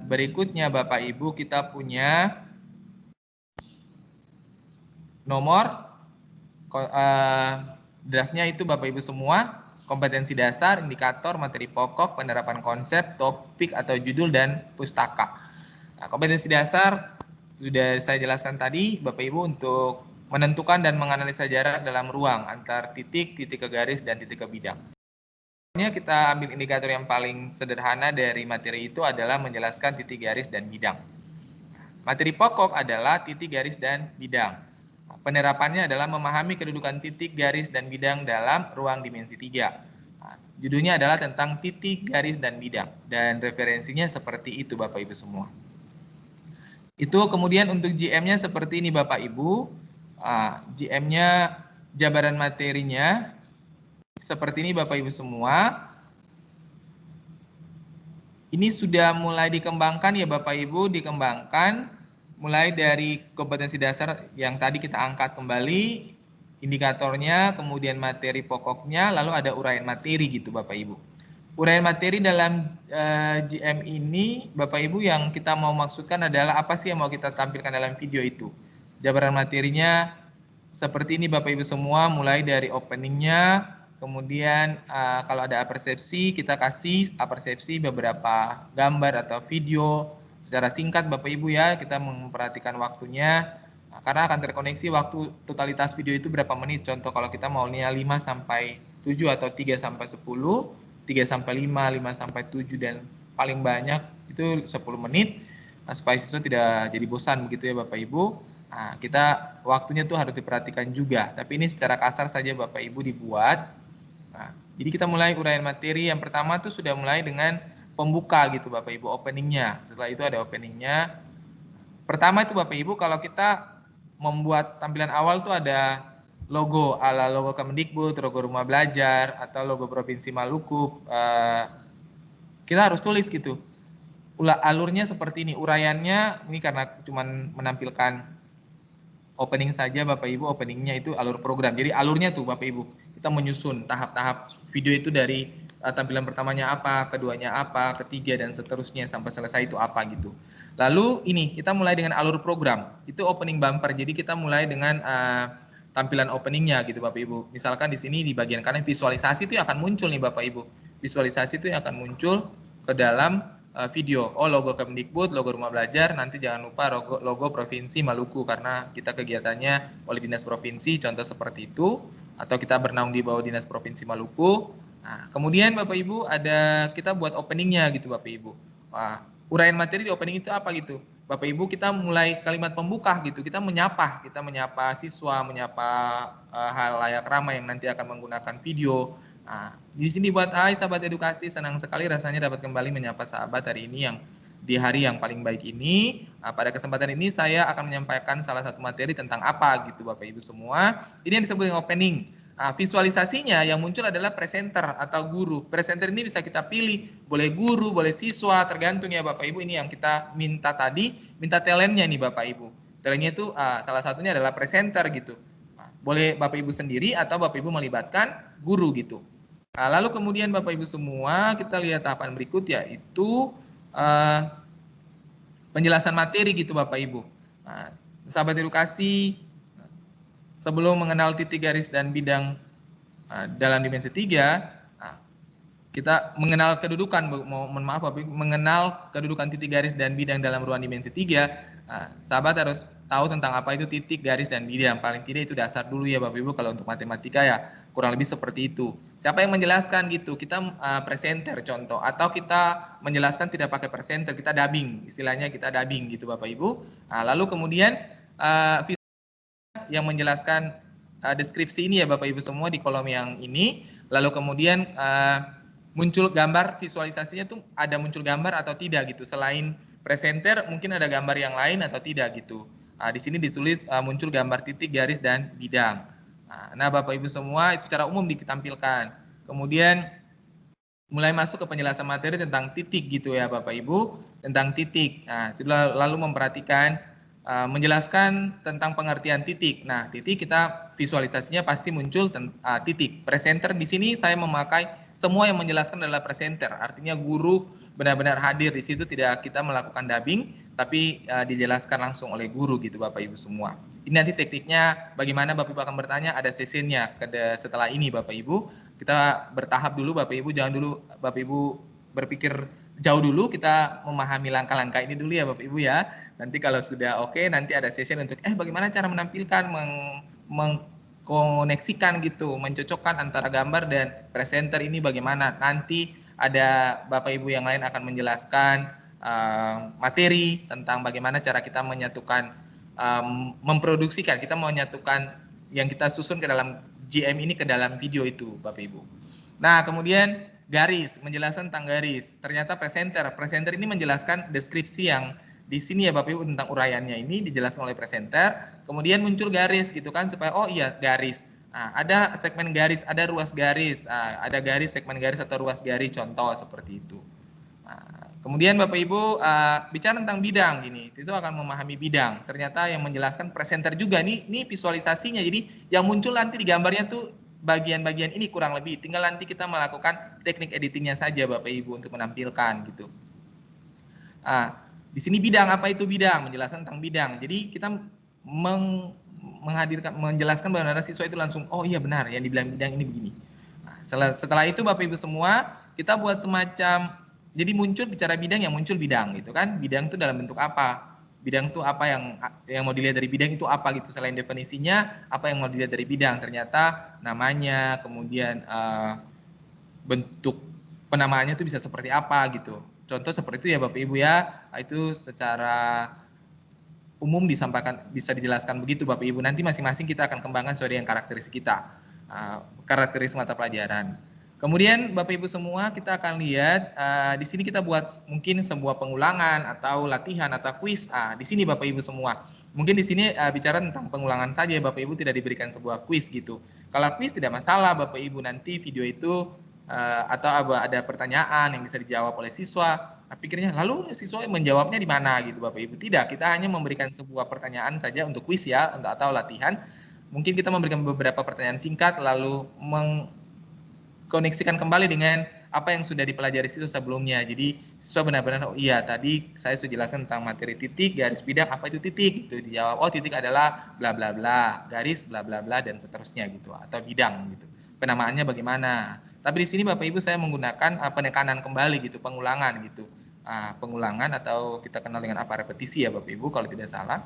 berikutnya Bapak Ibu kita punya nomor draftnya itu Bapak Ibu semua, kompetensi dasar, indikator, materi pokok, penerapan konsep, topik atau judul, dan pustaka. Nah, kompetensi dasar sudah saya jelaskan tadi Bapak Ibu untuk menentukan dan menganalisa jarak dalam ruang antar titik, titik ke garis, dan titik ke bidang. Kita ambil indikator yang paling sederhana dari materi itu adalah menjelaskan titik garis dan bidang. Materi pokok adalah titik garis dan bidang. Penerapannya adalah memahami kedudukan titik, garis, dan bidang dalam ruang dimensi 3. Judulnya adalah tentang titik, garis, dan bidang. Dan referensinya seperti itu Bapak Ibu semua. Itu kemudian untuk GM-nya seperti ini Bapak Ibu. GM-nya jabaran materinya seperti ini Bapak Ibu semua. Ini sudah mulai dikembangkan ya Bapak Ibu, dikembangkan mulai dari kompetensi dasar yang tadi kita angkat kembali, indikatornya, kemudian materi pokoknya, lalu ada uraian materi gitu Bapak Ibu. Uraian materi dalam GM ini Bapak Ibu yang kita mau maksudkan adalah apa sih yang mau kita tampilkan dalam video itu. Jabaran materinya seperti ini Bapak Ibu semua, mulai dari openingnya, kemudian kalau ada apersepsi, kita kasih apersepsi beberapa gambar atau video secara singkat Bapak Ibu ya, kita memperhatikan waktunya, karena akan terkoneksi waktu totalitas video itu berapa menit. Contoh kalau kita maunya 5 sampai 7 atau 3 sampai 10, 3 sampai 5, 5 sampai 7 dan paling banyak itu 10 menit. Nah, supaya siswa tidak jadi bosan begitu ya Bapak Ibu. Nah, kita waktunya tuh harus diperhatikan juga. Tapi ini secara kasar saja Bapak Ibu dibuat. Nah, jadi kita mulai uraian materi. Yang pertama tuh sudah mulai dengan pembuka gitu Bapak Ibu, openingnya. Setelah itu ada openingnya. Pertama itu Bapak Ibu kalau kita membuat tampilan awal tuh ada logo ala logo Kemendikbud, logo Rumah Belajar, atau logo Provinsi Maluku. Kita harus tulis gitu. Alurnya seperti ini, uraiannya ini karena cuman menampilkan opening saja Bapak Ibu, openingnya itu alur program. Jadi alurnya tuh Bapak Ibu, kita menyusun tahap-tahap video itu dari tampilan pertamanya apa, keduanya apa, ketiga dan seterusnya sampai selesai itu apa gitu. Lalu ini kita mulai dengan alur program, itu opening bumper. Jadi kita mulai dengan tampilan openingnya gitu Bapak Ibu. Misalkan di sini di bagian kanan visualisasi itu akan muncul nih Bapak Ibu. Visualisasi itu akan muncul ke dalam video. Oh, logo Kemendikbud, logo Rumah Belajar, nanti jangan lupa logo Provinsi Maluku karena kita kegiatannya oleh Dinas Provinsi, contoh seperti itu, atau kita bernaung di bawah Dinas Provinsi Maluku. Nah, kemudian Bapak Ibu kita buat openingnya gitu Bapak Ibu. Wah, uraian materi di opening itu apa gitu? Bapak Ibu kita mulai kalimat pembuka gitu, kita menyapa siswa, menyapa halayak ramai yang nanti akan menggunakan video. Nah, di sini buat hai sahabat edukasi, senang sekali rasanya dapat kembali menyapa sahabat hari ini yang di hari yang paling baik ini. Nah, pada kesempatan ini saya akan menyampaikan salah satu materi tentang apa gitu Bapak Ibu semua. Ini yang disebut dengan opening. Nah, visualisasinya yang muncul adalah presenter atau guru. Presenter ini bisa kita pilih, boleh guru, boleh siswa, tergantung ya Bapak Ibu. Ini yang kita minta tadi, minta talentnya nih Bapak Ibu. Talentnya itu salah satunya adalah presenter gitu. Nah, boleh Bapak Ibu sendiri atau Bapak Ibu melibatkan guru gitu. Nah, lalu kemudian Bapak Ibu semua kita lihat tahapan berikut yaitu penjelasan materi gitu Bapak Ibu. Nah, sahabat edukasi, sebelum mengenal titik garis dan bidang dalam dimensi 3, kita mengenal kedudukan, mohon maaf Bapak Ibu, mengenal kedudukan titik garis dan bidang dalam ruang dimensi 3, sahabat harus tahu tentang apa itu titik garis dan bidang. Paling tidak itu dasar dulu ya Bapak Ibu, kalau untuk matematika ya kurang lebih seperti itu. Siapa yang menjelaskan gitu? Kita presenter contoh, atau kita menjelaskan tidak pakai presenter, kita dubbing, istilahnya kita dubbing gitu Bapak Ibu. Nah, lalu kemudian yang menjelaskan deskripsi ini ya Bapak Ibu semua di kolom yang ini. Lalu kemudian muncul gambar, visualisasinya tuh ada muncul gambar atau tidak gitu. Selain presenter mungkin ada gambar yang lain atau tidak gitu. Di sini ditulis muncul gambar titik garis dan bidang. Nah Bapak Ibu semua itu secara umum ditampilkan. Kemudian mulai masuk ke penjelasan materi tentang titik gitu ya Bapak Ibu, tentang titik. Nah, lalu memperhatikan menjelaskan tentang pengertian titik. Nah, titik kita visualisasinya pasti muncul titik. Presenter di sini saya memakai semua yang menjelaskan adalah presenter. Artinya guru benar-benar hadir di situ, tidak kita melakukan dubbing, tapi dijelaskan langsung oleh guru gitu Bapak Ibu semua. Ini nanti tekniknya bagaimana Bapak Ibu akan bertanya, ada sesinya setelah ini Bapak Ibu. Kita bertahap dulu Bapak Ibu, jangan dulu Bapak Ibu berpikir jauh dulu, kita memahami langkah-langkah ini dulu ya Bapak Ibu ya. Nanti kalau sudah oke, nanti ada session untuk bagaimana cara menampilkan, mengkoneksikan gitu, mencocokkan antara gambar dan presenter ini bagaimana. Nanti ada Bapak Ibu yang lain akan menjelaskan materi tentang bagaimana cara kita menyatukan, memproduksikan, kita mau menyatukan yang kita susun ke dalam GM ini ke dalam video itu Bapak Ibu. Nah kemudian garis, menjelaskan tentang garis. Ternyata presenter ini menjelaskan deskripsi yang di sini ya Bapak Ibu tentang uraiannya ini dijelaskan oleh presenter. Kemudian muncul garis gitu kan supaya oh iya garis. Ada segmen garis, ada ruas garis, ada garis, segmen garis atau ruas garis, contoh seperti itu. Kemudian Bapak Ibu bicara tentang bidang gini, itu akan memahami bidang. Ternyata yang menjelaskan presenter juga nih visualisasinya. Jadi yang muncul nanti di gambarnya tuh bagian-bagian ini kurang lebih. Tinggal nanti kita melakukan teknik editingnya saja Bapak Ibu untuk menampilkan gitu. Di sini bidang, apa itu bidang? Menjelaskan tentang bidang. Jadi kita menjelaskan bahwa siswa itu langsung, oh iya benar yang dibilang bidang ini begini. Setelah itu Bapak Ibu semua, kita buat semacam, jadi muncul bicara bidang, yang muncul bidang gitu kan. Bidang itu dalam bentuk apa? Bidang itu apa yang mau dilihat dari bidang itu apa gitu. Selain definisinya, apa yang mau dilihat dari bidang? Ternyata namanya, kemudian bentuk penamaannya itu bisa seperti apa gitu. Contoh seperti itu ya Bapak Ibu ya. Itu secara umum disampaikan, bisa dijelaskan begitu Bapak Ibu. Nanti masing-masing kita akan kembangkan sesuai dengan karakteristik kita, karakteristik mata pelajaran. Kemudian Bapak Ibu semua, kita akan lihat di sini kita buat mungkin sebuah pengulangan atau latihan atau kuis. Di sini Bapak Ibu semua, mungkin di sini bicara tentang pengulangan saja Bapak Ibu, tidak diberikan sebuah kuis gitu. Kalau kuis tidak masalah Bapak Ibu, nanti video itu atau ada pertanyaan yang bisa dijawab oleh siswa. Pikirnya lalu siswa menjawabnya di mana gitu Bapak Ibu. Tidak, kita hanya memberikan sebuah pertanyaan saja untuk kuis ya, atau latihan. Mungkin kita memberikan beberapa pertanyaan singkat lalu mengkoneksikan kembali dengan apa yang sudah dipelajari siswa sebelumnya. Jadi siswa benar-benar, oh iya tadi saya sudah jelaskan tentang materi titik, garis bidang, apa itu titik? Gitu dijawab, oh titik adalah bla bla bla, garis bla bla bla dan seterusnya gitu, atau bidang gitu. Penamaannya bagaimana? Tapi di sini Bapak Ibu saya menggunakan penekanan kembali gitu, pengulangan gitu. Pengulangan atau kita kenal dengan apa, repetisi ya Bapak Ibu kalau tidak salah.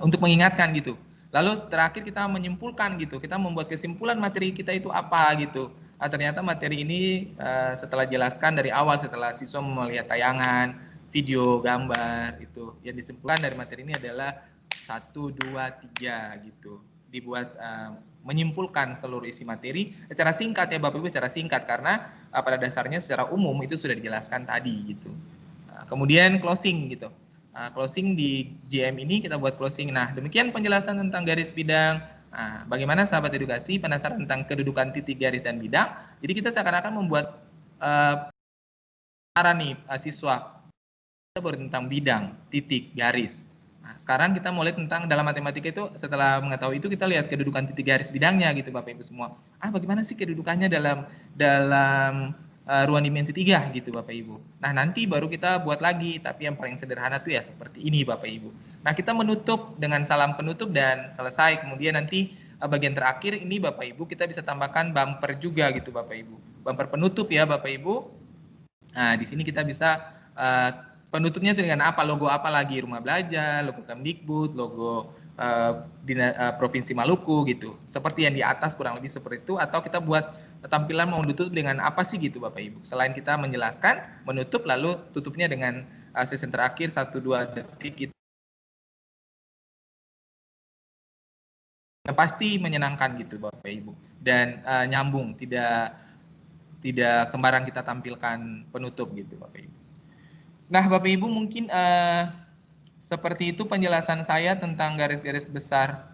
Untuk mengingatkan gitu. Lalu terakhir kita menyimpulkan gitu, kita membuat kesimpulan materi kita itu apa gitu. Ternyata materi ini setelah jelaskan dari awal, setelah siswa melihat tayangan, video, gambar itu, yang disimpulkan dari materi ini adalah 1, 2, 3 gitu. Dibuat menyimpulkan seluruh isi materi secara singkat ya Bapak Ibu, secara singkat karena pada dasarnya secara umum itu sudah dijelaskan tadi gitu. Kemudian closing gitu. Closing di JM ini kita buat closing. Nah, demikian penjelasan tentang garis bidang. Bagaimana sahabat edukasi penasaran tentang kedudukan titik, garis dan bidang? Jadi kita seakan-akan membuat saran nih siswa kita baru tentang bidang, titik, garis. Sekarang kita mulai tentang dalam matematika itu, setelah mengetahui itu kita lihat kedudukan titik garis bidangnya gitu Bapak Ibu semua. Bagaimana sih kedudukannya dalam ruang dimensi 3 gitu Bapak Ibu. Nah nanti baru kita buat lagi, tapi yang paling sederhana tuh ya seperti ini Bapak Ibu. Nah kita menutup dengan salam penutup dan selesai. Kemudian nanti bagian terakhir ini Bapak Ibu kita bisa tambahkan bumper juga gitu Bapak Ibu. Bumper penutup ya Bapak Ibu. Nah di sini kita bisa penutupnya dengan apa, logo apa lagi, Rumah Belajar, logo Kemdikbud, logo Provinsi Maluku gitu. Seperti yang di atas kurang lebih seperti itu, atau kita buat tampilan mau ditutup dengan apa sih gitu Bapak Ibu. Selain kita menjelaskan, menutup lalu tutupnya dengan sesi terakhir 1-2 detik gitu. Pasti menyenangkan gitu Bapak Ibu. Dan nyambung, tidak sembarang kita tampilkan penutup gitu Bapak Ibu. Nah Bapak Ibu mungkin seperti itu penjelasan saya tentang garis-garis besar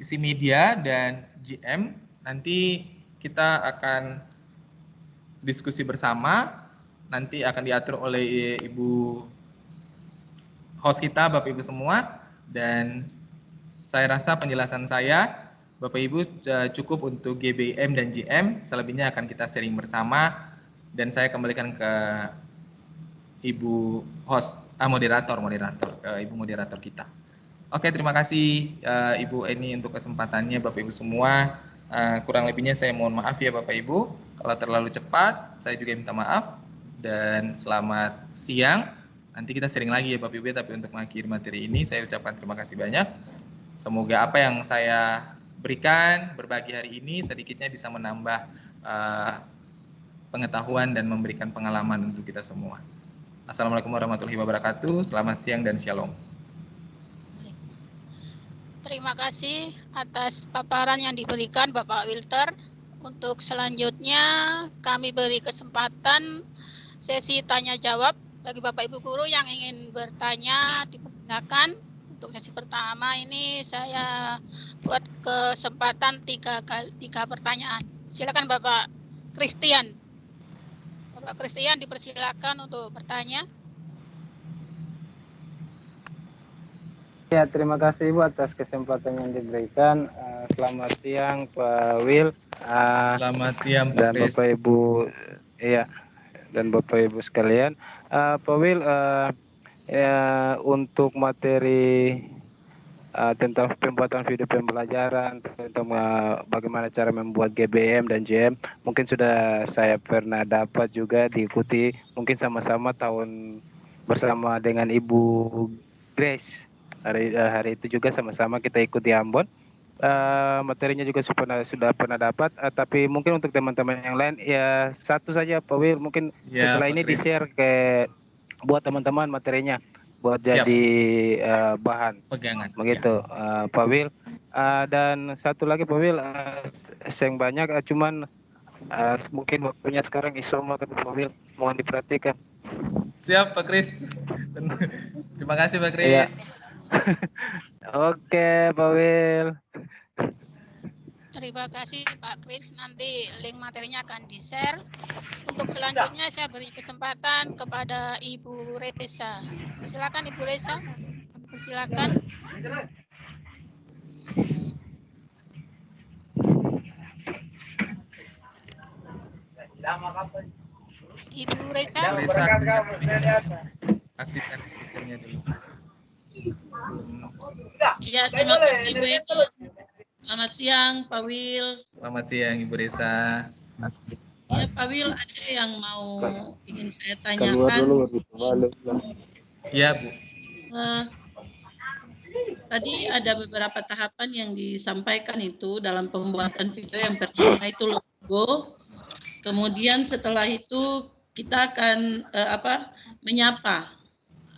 isi media dan GM. Nanti kita akan diskusi bersama, nanti akan diatur oleh Ibu host kita Bapak Ibu semua, dan saya rasa penjelasan saya Bapak Ibu cukup untuk GBM dan GM, selebihnya akan kita sharing bersama, dan saya kembalikan ke Ibu host, moderator, ke Ibu moderator kita. Oke, terima kasih Ibu Eni untuk kesempatannya Bapak Ibu semua. Kurang lebihnya saya mohon maaf ya Bapak Ibu. Kalau terlalu cepat, saya juga minta maaf. Dan selamat siang. Nanti kita sharing lagi ya Bapak Ibu, tapi untuk mengakhiri materi ini saya ucapkan terima kasih banyak. Semoga apa yang saya berikan, berbagi hari ini sedikitnya bisa menambah pengetahuan dan memberikan pengalaman untuk kita semua. Assalamualaikum warahmatullahi wabarakatuh. Selamat siang dan shalom. Terima kasih atas paparan yang diberikan Bapak Wilter. Untuk selanjutnya kami beri kesempatan sesi tanya jawab bagi Bapak Ibu guru yang ingin bertanya, dipersilakan Untuk sesi pertama ini saya buat kesempatan tiga pertanyaan. Silakan Bapak Christian. Bapak Christian dipersilakan untuk bertanya. Ya, terima kasih Ibu atas kesempatan yang diberikan. Selamat siang Pak Will. Selamat siang Pak Dan Kris. Bapak Ibu, iya, dan Bapak Ibu sekalian. Pak Will, untuk materi tentang pembuatan video pembelajaran, tentang bagaimana cara membuat GBM dan JM, mungkin sudah saya pernah dapat juga diikuti, mungkin sama-sama tahun bersama dengan Ibu Grace. Hari itu juga sama-sama kita ikut di Ambon. Materinya juga sudah pernah dapat, tapi mungkin untuk teman-teman yang lain ya satu saja Pak Will, mungkin Ya, setelah Pak ini Kris. di-share buat teman-teman materinya buat Siap. jadi bahan Pegangan. begitu Pak Will. Dan satu lagi Pak Will, yang banyak cuman mungkin waktunya sekarang isoma kan Pak Will, mohon diperhatikan. Siap Pak Kris. Terima kasih Pak Iya. Kris. Oke Pak Will. Terima kasih Pak Kris. Nanti link materinya akan di-share. Untuk selanjutnya saya beri kesempatan kepada Ibu Reza. Silakan Ibu Reza. Silakan. Ibu Reza. Bu Reza, aktifkan speakernya. Aktifkan speakernya dulu. Iya, terima kasih Bu Eni. Selamat siang Pak Will. Selamat siang Ibu Reza. Ya Pak Will, ada yang ingin saya tanyakan. Iya Bu. Tadi ada beberapa tahapan yang disampaikan itu dalam pembuatan video. Yang pertama itu logo. Kemudian setelah itu kita akan menyapa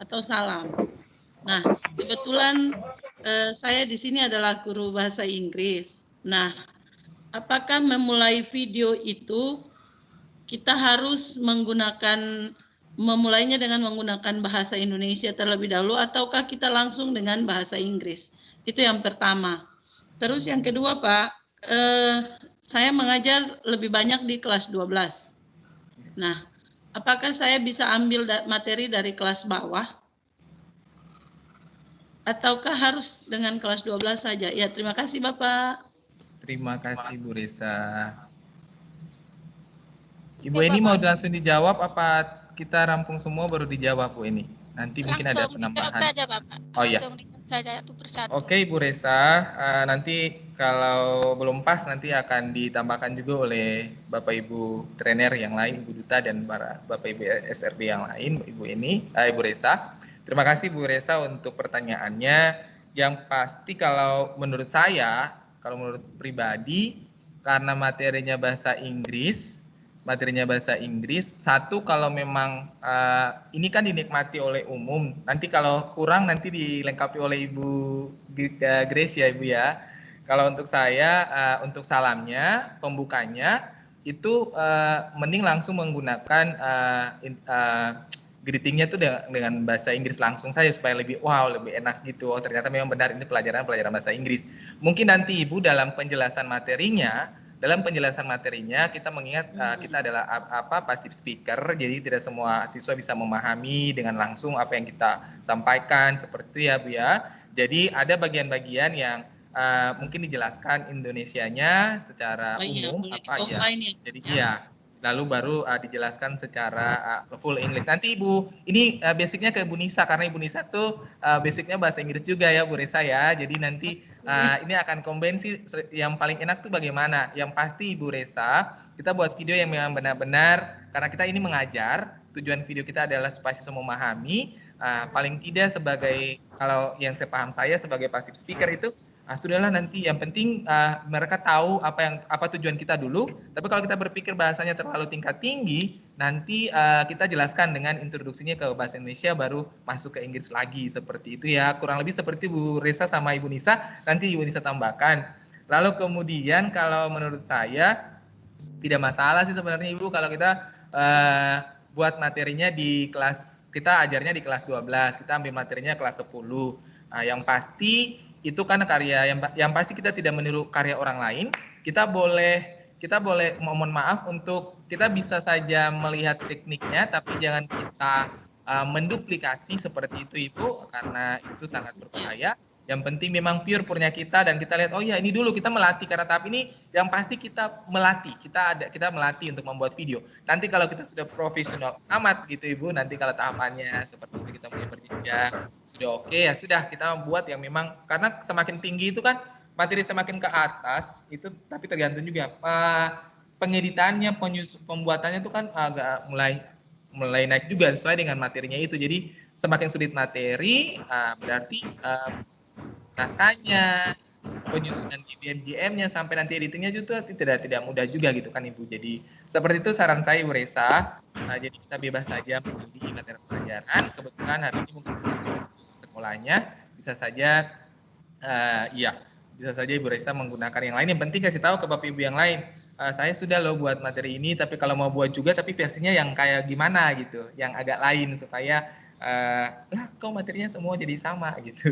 atau salam. Nah, kebetulan saya di sini adalah guru bahasa Inggris. Nah, apakah memulai video itu kita harus memulainya dengan menggunakan bahasa Indonesia terlebih dahulu, ataukah kita langsung dengan bahasa Inggris? Itu yang pertama. Terus yang kedua Pak, saya mengajar lebih banyak di kelas 12. Nah, apakah saya bisa ambil materi dari kelas bawah? Ataukah harus dengan kelas 12 saja? Ya, terima kasih Bapak. Terima kasih Bu Reza. Ibu Eni mau langsung dijawab apa kita rampung semua baru dijawab Bu Eni? Nanti mungkin ada penambahan. Langsung saja Bapak. Oh iya. Langsung saja satu persatu. Oke Ibu Reza, nanti kalau belum pas nanti akan ditambahkan juga oleh Bapak Ibu trainer yang lain, Ibu Duta dan para Bapak Ibu SRB yang lain, Ibu Reza. Terima kasih Bu Reza untuk pertanyaannya. Yang pasti kalau menurut saya, kalau menurut pribadi, karena materinya bahasa Inggris, satu kalau memang ini kan dinikmati oleh umum, nanti kalau kurang nanti dilengkapi oleh Ibu Grace ya Ibu ya. Kalau untuk saya, untuk salamnya, pembukanya, itu mending langsung menggunakan greetingnya tuh dengan bahasa Inggris langsung saja supaya lebih lebih enak gitu. Oh ternyata memang benar ini pelajaran bahasa Inggris. Mungkin nanti Ibu dalam penjelasan materinya kita mengingat kita adalah passive speaker, jadi tidak semua siswa bisa memahami dengan langsung apa yang kita sampaikan seperti itu ya Bu ya. Jadi ada bagian-bagian yang mungkin dijelaskan Indonesianya secara umum Jadi lalu baru dijelaskan secara full English. Nanti Ibu, ini basicnya ke Ibu Nisa, karena Ibu Nisa tuh basicnya bahasa Inggris juga ya Bu Reza ya. Jadi nanti ini akan kombinasi yang paling enak tuh bagaimana. Yang pasti Ibu Reza, kita buat video yang memang benar-benar, karena kita ini mengajar, tujuan video kita adalah supaya siswa memahami, paling tidak sebagai, kalau yang saya paham saya sebagai passive speaker itu, sudahlah nanti yang penting mereka tahu apa tujuan kita dulu. Tapi kalau kita berpikir bahasanya terlalu tingkat tinggi, nanti kita jelaskan dengan introduksinya ke bahasa Indonesia baru masuk ke Inggris lagi seperti itu ya. Kurang lebih seperti Bu Reza sama Ibu Nisa, nanti Ibu Nisa tambahkan. Lalu kemudian kalau menurut saya tidak masalah sih sebenarnya Ibu kalau kita buat materinya di kelas, kita ajarnya di kelas 12, kita ambil materinya kelas 10. Yang pasti itu kan karya yang pasti kita tidak meniru karya orang lain. Kita boleh mohon maaf untuk kita bisa saja melihat tekniknya, tapi jangan kita menduplikasi seperti itu Ibu, karena itu sangat berbahaya. Yang penting memang pure purnya kita, dan kita lihat, oh ya ini dulu kita melatih karena tahap ini yang pasti kita melatih, kita melatih untuk membuat video. Nanti kalau kita sudah profesional amat gitu Ibu, nanti kalau tahapannya seperti itu kita punya berjenjang, sudah oke, ya sudah kita membuat yang memang, karena semakin tinggi itu kan materi semakin ke atas itu, tapi tergantung juga pengeditannya, pembuatannya itu kan agak mulai naik juga sesuai dengan materinya itu. Jadi semakin sulit materi, berarti naskahnya, penyusunan GBM-nya sampai nanti editingnya juga tidak mudah juga gitu kan Ibu. Jadi seperti itu saran saya Ibu Resa. Jadi kita bebas saja memilih materi pelajaran. Kebetulan hari ini mungkin sekolahnya bisa saja bisa saja Ibu Resa menggunakan yang lain. Yang penting kasih tahu ke Bapak Ibu yang lain. Saya sudah loh buat materi ini, tapi kalau mau buat juga tapi versinya yang kayak gimana gitu, yang agak lain supaya kok materinya semua jadi sama gitu.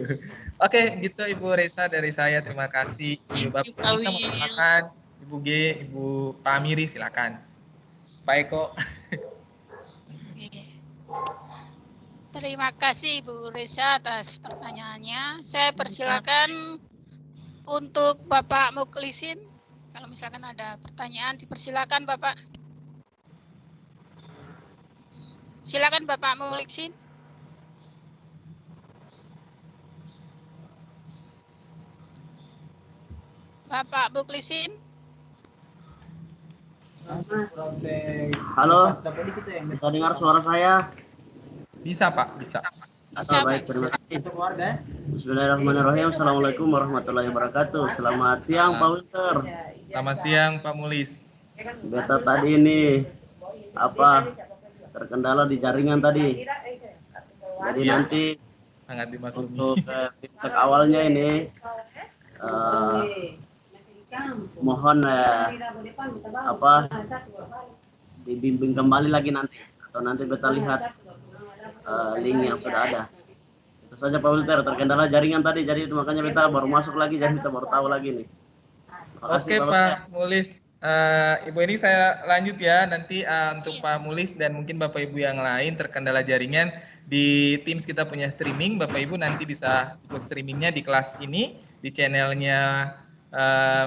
Oke, gitu Ibu Resa dari saya. Terima kasih. Ibu Bapak bisa menambahkan, Ibu G, Ibu Pak Amiri silakan. Pak Eko. Terima kasih Ibu Resa atas pertanyaannya. Saya persilakan untuk Bapak Muklisin. Kalau misalkan ada pertanyaan, dipersilakan Bapak. Silakan Bapak Muklisin. Bapak Muklisin. Halo, bisa dengar suara saya? Bisa Pak, bisa. Baik, terima kasih. Bismillahirrahmanirrahim. Assalamualaikum warahmatullahi wabarakatuh. Selamat siang Pak Winter. Selamat siang Pak Mulis. Beta tadi ini terkendala di jaringan tadi. Jadi ya, nanti sangat dimaklumi. Untuk feedback awalnya ini mohon dibimbing kembali lagi nanti, atau nanti beta lihat link yang sudah ada. Itu saja Pak Wilter, terkendala jaringan tadi, jadi itu makanya beta baru masuk lagi, jadi kita baru tahu lagi nih. Oke Pak Mulis, Ibu ini saya lanjut ya, nanti untuk Pak Mulis dan mungkin Bapak Ibu yang lain terkendala jaringan, di Teams kita punya streaming, Bapak Ibu nanti bisa ikut streamingnya di kelas ini, di channelnya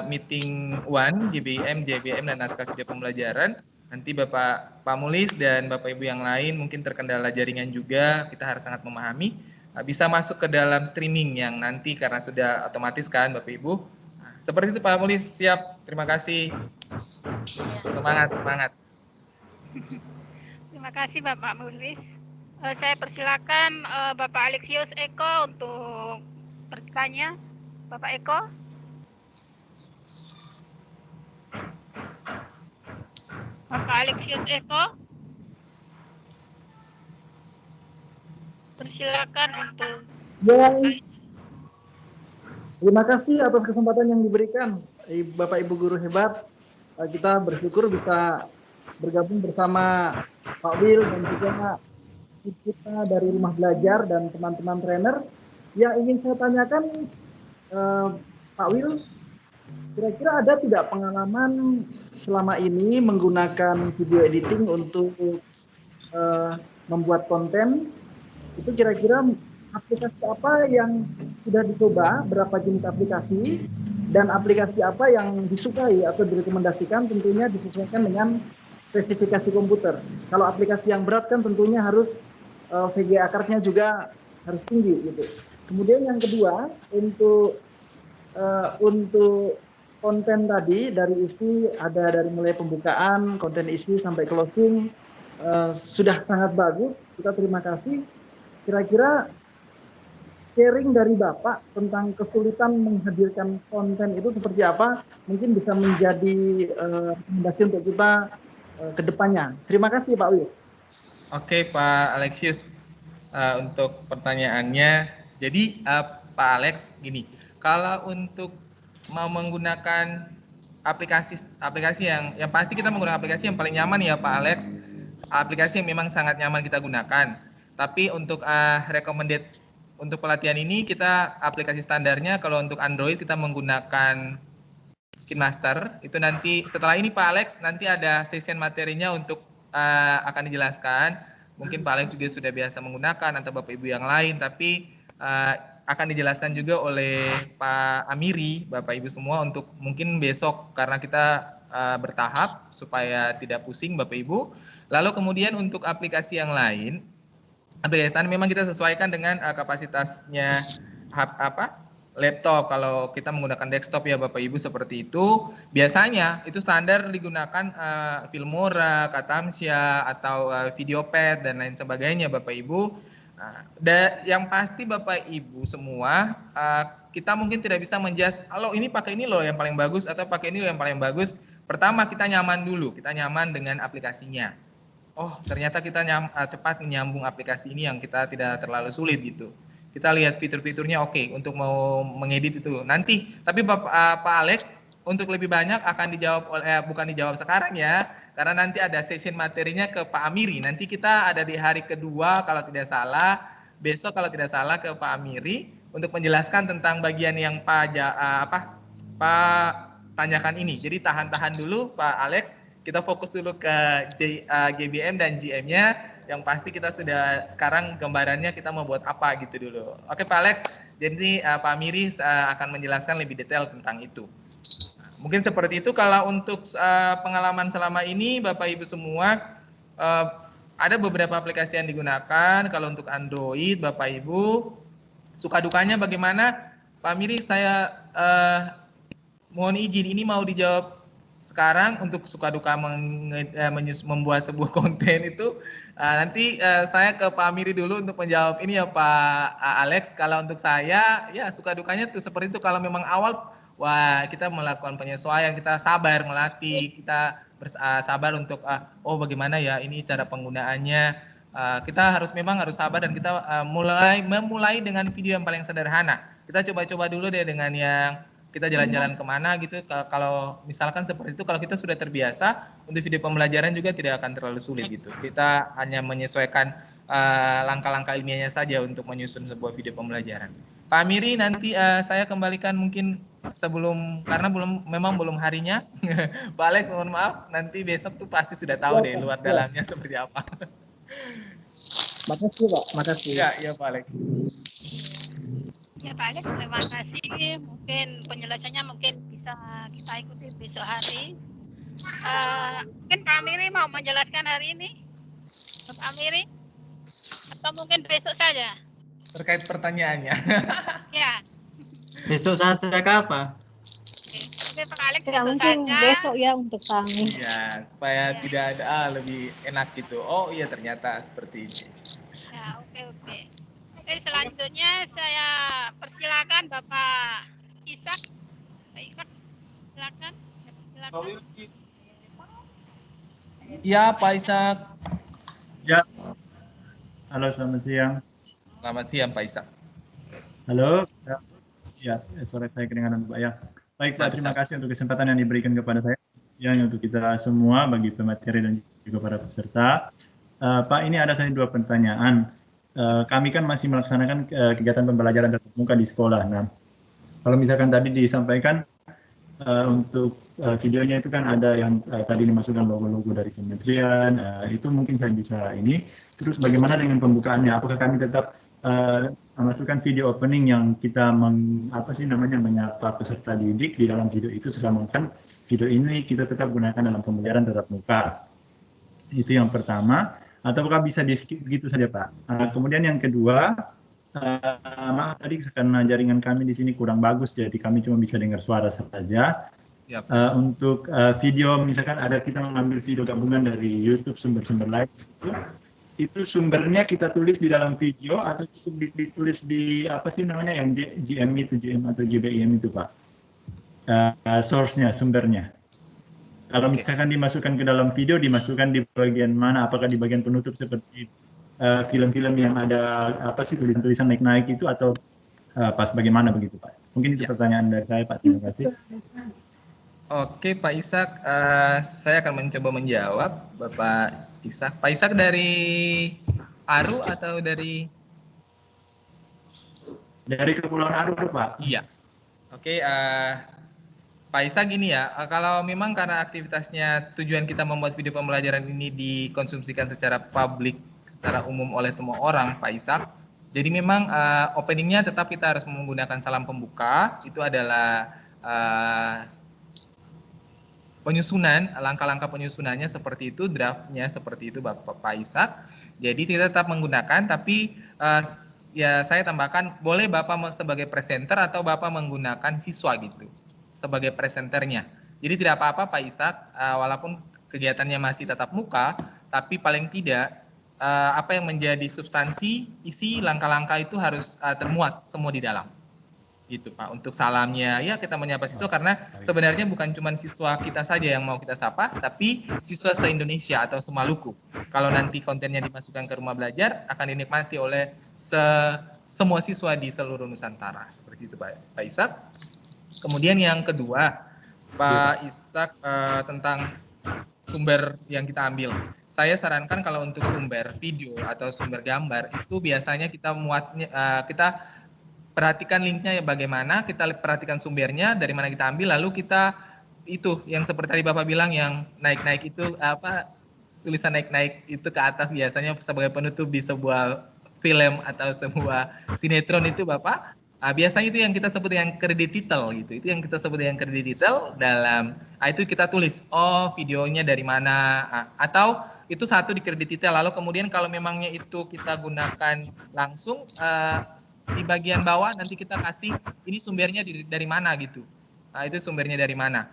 Meeting One, GBM, JBM, dan naskah video pembelajaran. Nanti Pak Mulis dan Bapak Ibu yang lain mungkin terkendala jaringan juga, kita harus sangat memahami, bisa masuk ke dalam streaming yang nanti karena sudah otomatis kan Bapak Ibu. Seperti itu Pak Mulis, siap. Terima kasih. Semangat. Terima kasih Bapak Mulis. Saya persilakan Bapak Alexius Eko untuk bertanya. Bapak Eko. Bapak Alexius Eko. Persilakan untuk. Terima kasih atas kesempatan yang diberikan, Bapak Ibu guru hebat. Kita bersyukur bisa bergabung bersama Pak Wil dan juga kita dari Rumah Belajar dan teman-teman trainer. Yang ingin saya tanyakan, Pak Wil, kira-kira ada tidak pengalaman selama ini menggunakan video editing untuk membuat konten? Itu kira-kira aplikasi apa yang sudah dicoba, berapa jenis aplikasi, dan aplikasi apa yang disukai atau direkomendasikan, tentunya disesuaikan dengan spesifikasi komputer. Kalau aplikasi yang berat kan tentunya harus VGA card-nya juga harus tinggi gitu. Kemudian yang kedua, untuk konten tadi dari isi, ada dari mulai pembukaan, konten isi sampai closing, sudah sangat bagus. Kita terima kasih. Kira-kira sharing dari Bapak tentang kesulitan menghadirkan konten itu seperti apa, mungkin bisa menjadi rekomendasi untuk kita ke depannya. Terima kasih Pak Wil. Oke Pak Alexius, untuk pertanyaannya, jadi Pak Alex gini, kalau untuk mau menggunakan aplikasi yang pasti kita menggunakan aplikasi yang paling nyaman ya Pak Alex, aplikasi yang memang sangat nyaman kita gunakan. Tapi untuk recommended untuk pelatihan ini kita aplikasi standarnya kalau untuk Android kita menggunakan KineMaster. Itu nanti setelah ini Pak Alex nanti ada session materinya untuk akan dijelaskan. Mungkin Pak Alex juga sudah biasa menggunakan atau Bapak Ibu yang lain, tapi akan dijelaskan juga oleh Pak Amiri, Bapak Ibu semua untuk mungkin besok karena kita bertahap supaya tidak pusing Bapak Ibu. Lalu kemudian untuk aplikasi yang lain, aplikasi standar memang kita sesuaikan dengan kapasitasnya laptop. Kalau kita menggunakan desktop ya Bapak Ibu seperti itu. Biasanya itu standar digunakan Filmora, Katamsia atau Videopad dan lain sebagainya Bapak Ibu. Dan yang pasti Bapak Ibu semua kita mungkin tidak bisa menjudge, "Halo, ini pakai ini loh yang paling bagus" atau pakai ini loh yang paling bagus. Pertama kita nyaman dulu, kita nyaman dengan aplikasinya. Oh, ternyata kita cepat menyambung aplikasi ini yang kita tidak terlalu sulit gitu. Kita lihat fitur-fiturnya oke untuk mau mengedit itu nanti. Tapi Pak Alex untuk lebih banyak akan dijawab bukan dijawab sekarang ya, karena nanti ada session materinya ke Pak Amiri. Nanti kita ada di hari kedua kalau tidak salah, besok kalau tidak salah ke Pak Amiri untuk menjelaskan tentang bagian yang Pak tanyakan ini. Jadi tahan-tahan dulu Pak Alex. Kita fokus dulu ke GBM dan GM-nya. Yang pasti kita sudah sekarang gambarannya kita mau buat apa gitu dulu. Oke Pak Alex, jadi Pak Amiri akan menjelaskan lebih detail tentang itu. Mungkin seperti itu. Kalau untuk pengalaman selama ini Bapak Ibu semua, ada beberapa aplikasi yang digunakan. Kalau untuk Android Bapak Ibu, suka dukanya bagaimana? Pak Amiri, saya mohon izin ini mau dijawab sekarang. Untuk suka duka membuat sebuah konten itu nanti saya ke Pak Amiri dulu untuk menjawab ini ya Pak Alex. Kalau untuk saya ya suka dukanya tuh seperti itu. Kalau memang awal kita melakukan penyesuaian, kita sabar melatih, kita sabar untuk bagaimana ya ini cara penggunaannya. Kita memang harus sabar dan kita memulai dengan video yang paling sederhana. Kita coba-coba dulu deh dengan yang kita jalan-jalan kemana gitu. Kalau misalkan seperti itu, kalau kita sudah terbiasa, untuk video pembelajaran juga tidak akan terlalu sulit gitu. Kita hanya menyesuaikan langkah-langkah ilmiahnya saja untuk menyusun sebuah video pembelajaran. Pak Amiri, nanti saya kembalikan mungkin karena memang belum harinya. Pak Alex, mohon maaf, nanti besok tuh pasti sudah tahu deh luar dalamnya seperti apa. Makasih Pak, makasih. Ya Pak Alex. Ya Pak Alex, terima kasih. Mungkin penjelasannya bisa kita ikuti besok hari. Mungkin Pak Amiri mau menjelaskan hari ini? Pak Amiri? Atau mungkin besok saja? Terkait pertanyaannya. Ya. Besok saja apa? Oke Pak Alex, Ya, besok mungkin saja. besok ya untuk kami. Ya, supaya tidak ada lebih enak gitu. Oh iya ternyata seperti ini. Ya, oke. Oke, selanjutnya saya persilakan Bapak Ishak. Silakan. Ya, Pak Ishak. Ya. Halo, selamat siang. Selamat siang, Pak Ishak. Halo. Ya, sore saya kedengaran Pak ya. Baik, Pak, terima kasih untuk kesempatan yang diberikan kepada saya siang untuk kita semua bagi pemateri dan juga para peserta. Pak, ini ada saya 2 pertanyaan. Kami kan masih melaksanakan kegiatan pembelajaran tatap muka di sekolah. Nah, kalau misalkan tadi disampaikan untuk videonya itu kan ada yang tadi dimasukkan logo-logo dari kementerian, itu mungkin saya bisa ini. Terus bagaimana dengan pembukaannya? Apakah kami tetap memasukkan video opening yang kita menyapa peserta didik di dalam video itu, sedangkan video ini kita tetap gunakan dalam pembelajaran tatap muka? Itu yang pertama. Ataukah bisa di skip begitu saja Pak? Kemudian yang kedua, maaf tadi karena jaringan kami di sini kurang bagus, jadi kami cuma bisa dengar suara saja. Siap. Untuk video, misalkan ada kita mengambil video gabungan dari YouTube sumber-sumber lain, itu sumbernya kita tulis di dalam video atau cukup ditulis di yang GM itu, GM atau GBIM itu Pak? Source-nya, sumbernya. Kalau misalkan dimasukkan ke dalam video, dimasukkan di bagian mana? Apakah di bagian penutup seperti film-film yang ada tulisan naik-naik itu, atau pas bagaimana begitu Pak? Mungkin itu pertanyaan dari saya Pak. Terima kasih. Oke Pak Ishak, saya akan mencoba menjawab Bapak Ishak. Pak Ishak dari ARU atau dari Dari Kepulauan Aru, Pak. Iya. Oke, Pak Isa gini ya, kalau memang karena aktivitasnya tujuan kita membuat video pembelajaran ini dikonsumsikan secara publik, secara umum oleh semua orang, Pak Isa. Jadi memang openingnya tetap kita harus menggunakan salam pembuka, itu adalah penyusunan, langkah-langkah penyusunannya seperti itu, draftnya seperti itu Pak Isa. Jadi kita tetap menggunakan, tapi ya saya tambahkan boleh Bapak sebagai presenter atau Bapak menggunakan siswa gitu sebagai presenternya. Jadi tidak apa-apa Pak Ishak, walaupun kegiatannya masih tatap muka, tapi paling tidak apa yang menjadi substansi, isi, langkah-langkah itu harus termuat semua di dalam. Gitu Pak, untuk salamnya ya kita menyapa siswa karena sebenarnya bukan cuma siswa kita saja yang mau kita sapa, tapi siswa se-Indonesia atau se-Maluku. Kalau nanti kontennya dimasukkan ke rumah belajar akan dinikmati oleh semua siswa di seluruh Nusantara. Seperti itu Pak Ishak. Kemudian yang kedua Pak Ishak tentang sumber yang kita ambil. Saya sarankan kalau untuk sumber video atau sumber gambar itu biasanya kita kita perhatikan linknya ya bagaimana, kita perhatikan sumbernya dari mana kita ambil, lalu kita itu yang seperti tadi Bapak bilang yang naik-naik itu apa tulisan naik-naik itu ke atas biasanya sebagai penutup di sebuah film atau sebuah sinetron itu Bapak. Biasanya itu yang kita sebut dengan kredit title gitu. Itu yang kita sebut dengan kredit title dalam itu kita tulis oh videonya dari mana atau itu satu di kredit title, lalu kemudian kalau memangnya itu kita gunakan langsung di bagian bawah nanti kita kasih ini sumbernya dari mana gitu. Itu sumbernya dari mana.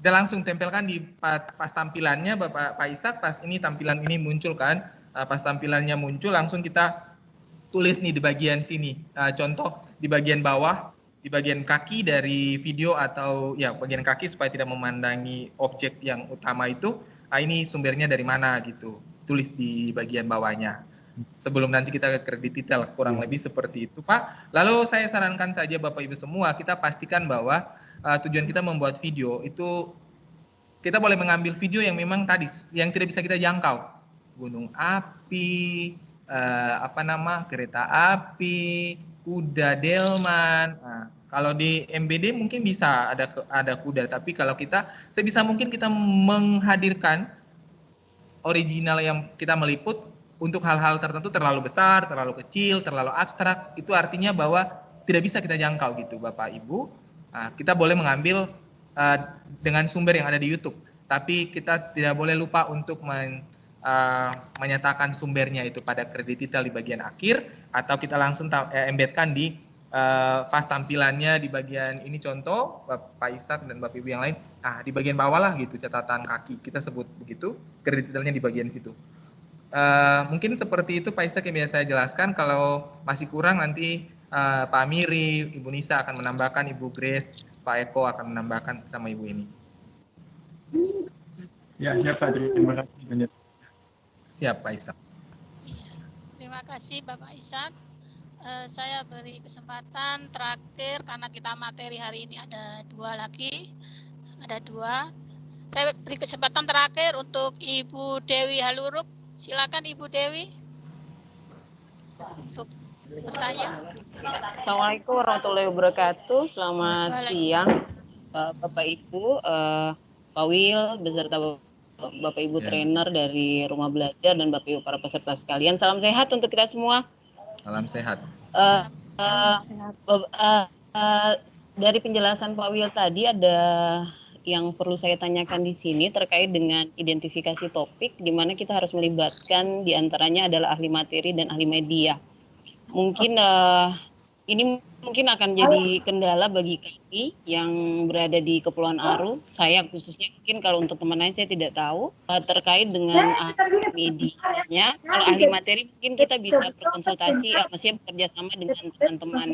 Kita langsung tempelkan di pas tampilannya Pak Ishak, pas ini tampilan ini muncul kan, pas tampilannya muncul langsung kita tulis nih di bagian sini. Contoh di bagian bawah, di bagian kaki dari video atau ya bagian kaki supaya tidak memandangi objek yang utama itu. Ini sumbernya dari mana gitu, tulis di bagian bawahnya. Sebelum nanti kita ke kredit detail, kurang lebih seperti itu Pak. Lalu saya sarankan saja Bapak Ibu semua, kita pastikan bahwa tujuan kita membuat video itu, kita boleh mengambil video yang memang tadi, yang tidak bisa kita jangkau. Gunung api, kereta api, kuda delman. Kalau di MBD mungkin bisa ada kuda, tapi kalau kita sebisa mungkin kita menghadirkan original yang kita meliput untuk hal-hal tertentu terlalu besar, terlalu kecil, terlalu abstrak, itu artinya bahwa tidak bisa kita jangkau gitu Bapak Ibu. Kita boleh mengambil dengan sumber yang ada di YouTube, tapi kita tidak boleh lupa untuk menyatakan sumbernya itu pada kredit detail di bagian akhir, atau kita langsung embedkan di pas tampilannya di bagian ini contoh Pak Ishak dan Bapak Ibu yang lain, di bagian bawah lah gitu catatan kaki kita sebut begitu, kredit detailnya di bagian situ. Mungkin seperti itu Pak Ishak yang biasa saya jelaskan. Kalau masih kurang nanti Pak Amiri, Ibu Nisa akan menambahkan, Ibu Grace, Pak Eko akan menambahkan sama Ibu ini. Ya Pak, terima kasih banyak. Siap Pak Ishak. Terima kasih Bapak Ishak. Saya beri kesempatan terakhir karena kita materi hari ini ada dua lagi, Saya beri kesempatan terakhir untuk Ibu Dewi Haluruk. Silakan Ibu Dewi untuk bertanya. Assalamualaikum warahmatullahi wabarakatuh. Selamat siang Bapak Ibu, Pak Wil beserta Bapak Ibu trainer dari Rumah Belajar dan Bapak Ibu para peserta sekalian. Salam sehat untuk kita semua. Salam sehat. Dari penjelasan Pak Wil tadi ada yang perlu saya tanyakan di sini terkait dengan identifikasi topik, di mana kita harus melibatkan diantaranya adalah ahli materi dan ahli media. Mungkin ini mungkin akan jadi kendala bagi kami yang berada di Kepulauan Aru. Saya khususnya, mungkin kalau untuk teman lain saya tidak tahu terkait dengan ahli medianya. Kalau ahli materi mungkin kita bisa berkonsultasi, maksudnya bekerja sama dengan teman-teman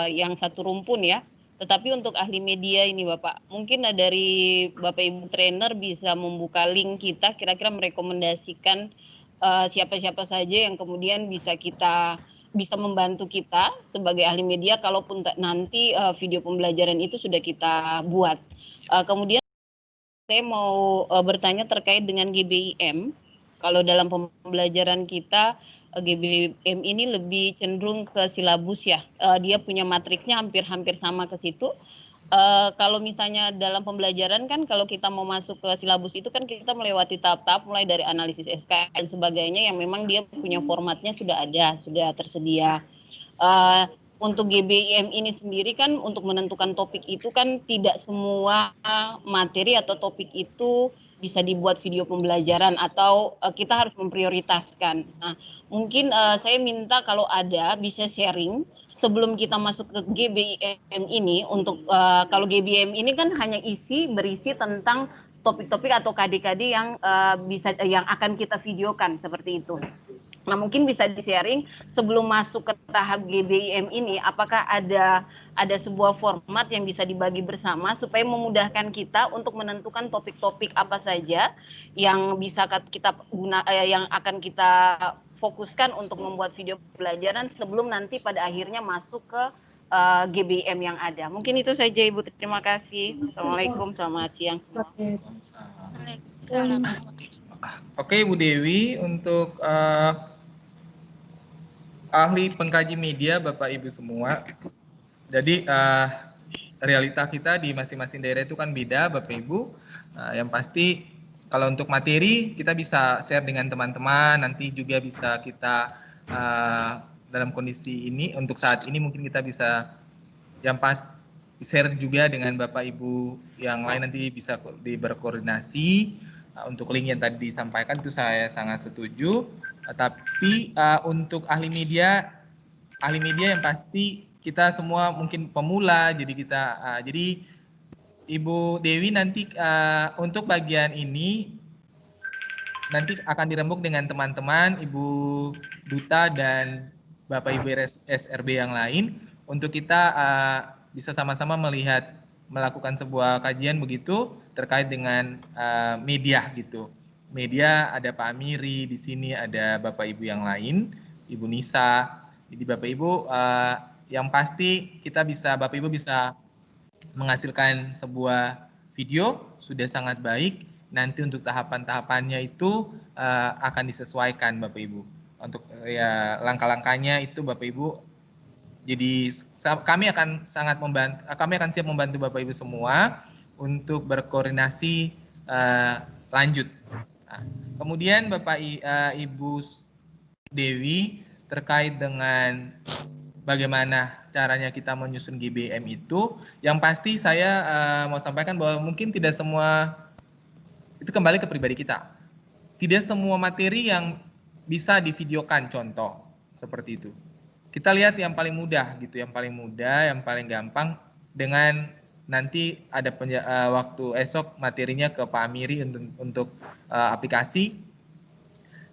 yang satu rumpun ya. Tetapi untuk ahli media ini Bapak, mungkin dari Bapak Ibu trainer bisa membuka link kita, kira-kira merekomendasikan siapa-siapa saja yang kemudian bisa membantu kita sebagai ahli media, kalaupun nanti video pembelajaran itu sudah kita buat. Kemudian saya mau bertanya terkait dengan GBIM. Kalau dalam pembelajaran kita GBM ini lebih cenderung ke silabus ya. Dia punya matriksnya hampir-hampir sama ke situ. Kalau misalnya dalam pembelajaran kan kalau kita mau masuk ke silabus itu kan kita melewati tahap-tahap mulai dari analisis SK dan sebagainya yang memang dia punya formatnya sudah ada, sudah tersedia. Untuk GBM ini sendiri kan untuk menentukan topik itu kan tidak semua materi atau topik itu bisa dibuat video pembelajaran atau kita harus memprioritaskan. Nah, mungkin saya minta kalau ada bisa sharing sebelum kita masuk ke GBM ini untuk kalau GBM ini kan hanya berisi tentang topik-topik atau KD-KD yang akan kita videokan seperti itu. Nah, mungkin bisa di-sharing sebelum masuk ke tahap GBM ini, apakah ada sebuah format yang bisa dibagi bersama supaya memudahkan kita untuk menentukan topik-topik apa saja yang bisa yang akan kita fokuskan untuk membuat video pembelajaran sebelum nanti pada akhirnya masuk ke GBM yang ada. Mungkin itu saja Ibu, terima kasih. Assalamualaikum, selamat siang semua. Oke Bu Dewi, untuk ahli pengkaji media Bapak Ibu semua. Jadi realita kita di masing-masing daerah itu kan beda Bapak Ibu. Yang pasti kalau untuk materi kita bisa share dengan teman-teman, nanti juga bisa kita dalam kondisi ini untuk saat ini mungkin kita bisa yang pas share juga dengan Bapak Ibu yang lain, nanti bisa berkoordinasi. Untuk link yang tadi disampaikan itu saya sangat setuju. Tapi untuk ahli media yang pasti kita semua mungkin pemula, jadi Ibu Dewi nanti untuk bagian ini nanti akan dirembuk dengan teman-teman Ibu Duta dan Bapak Ibu SRB yang lain untuk kita bisa sama-sama melakukan sebuah kajian begitu terkait dengan media gitu. Media ada Pak Amiri di sini, ada Bapak Ibu yang lain, Ibu Nisa. Jadi Bapak Ibu yang pasti Bapak Ibu bisa menghasilkan sebuah video sudah sangat baik. Nanti untuk tahapan-tahapannya itu akan disesuaikan Bapak Ibu. Untuk ya langkah-langkahnya itu Bapak Ibu. Jadi kami akan siap membantu Bapak Ibu semua untuk berkoordinasi lanjut. Nah, kemudian Bapak Ibu Dewi terkait dengan bagaimana caranya kita menyusun GBM itu, yang pasti saya mau sampaikan bahwa mungkin tidak semua itu kembali ke pribadi kita. Tidak semua materi yang bisa divideokan, contoh seperti itu. Kita lihat yang paling mudah gitu, yang paling gampang dengan nanti ada waktu esok materinya ke Pak Amiri untuk aplikasi.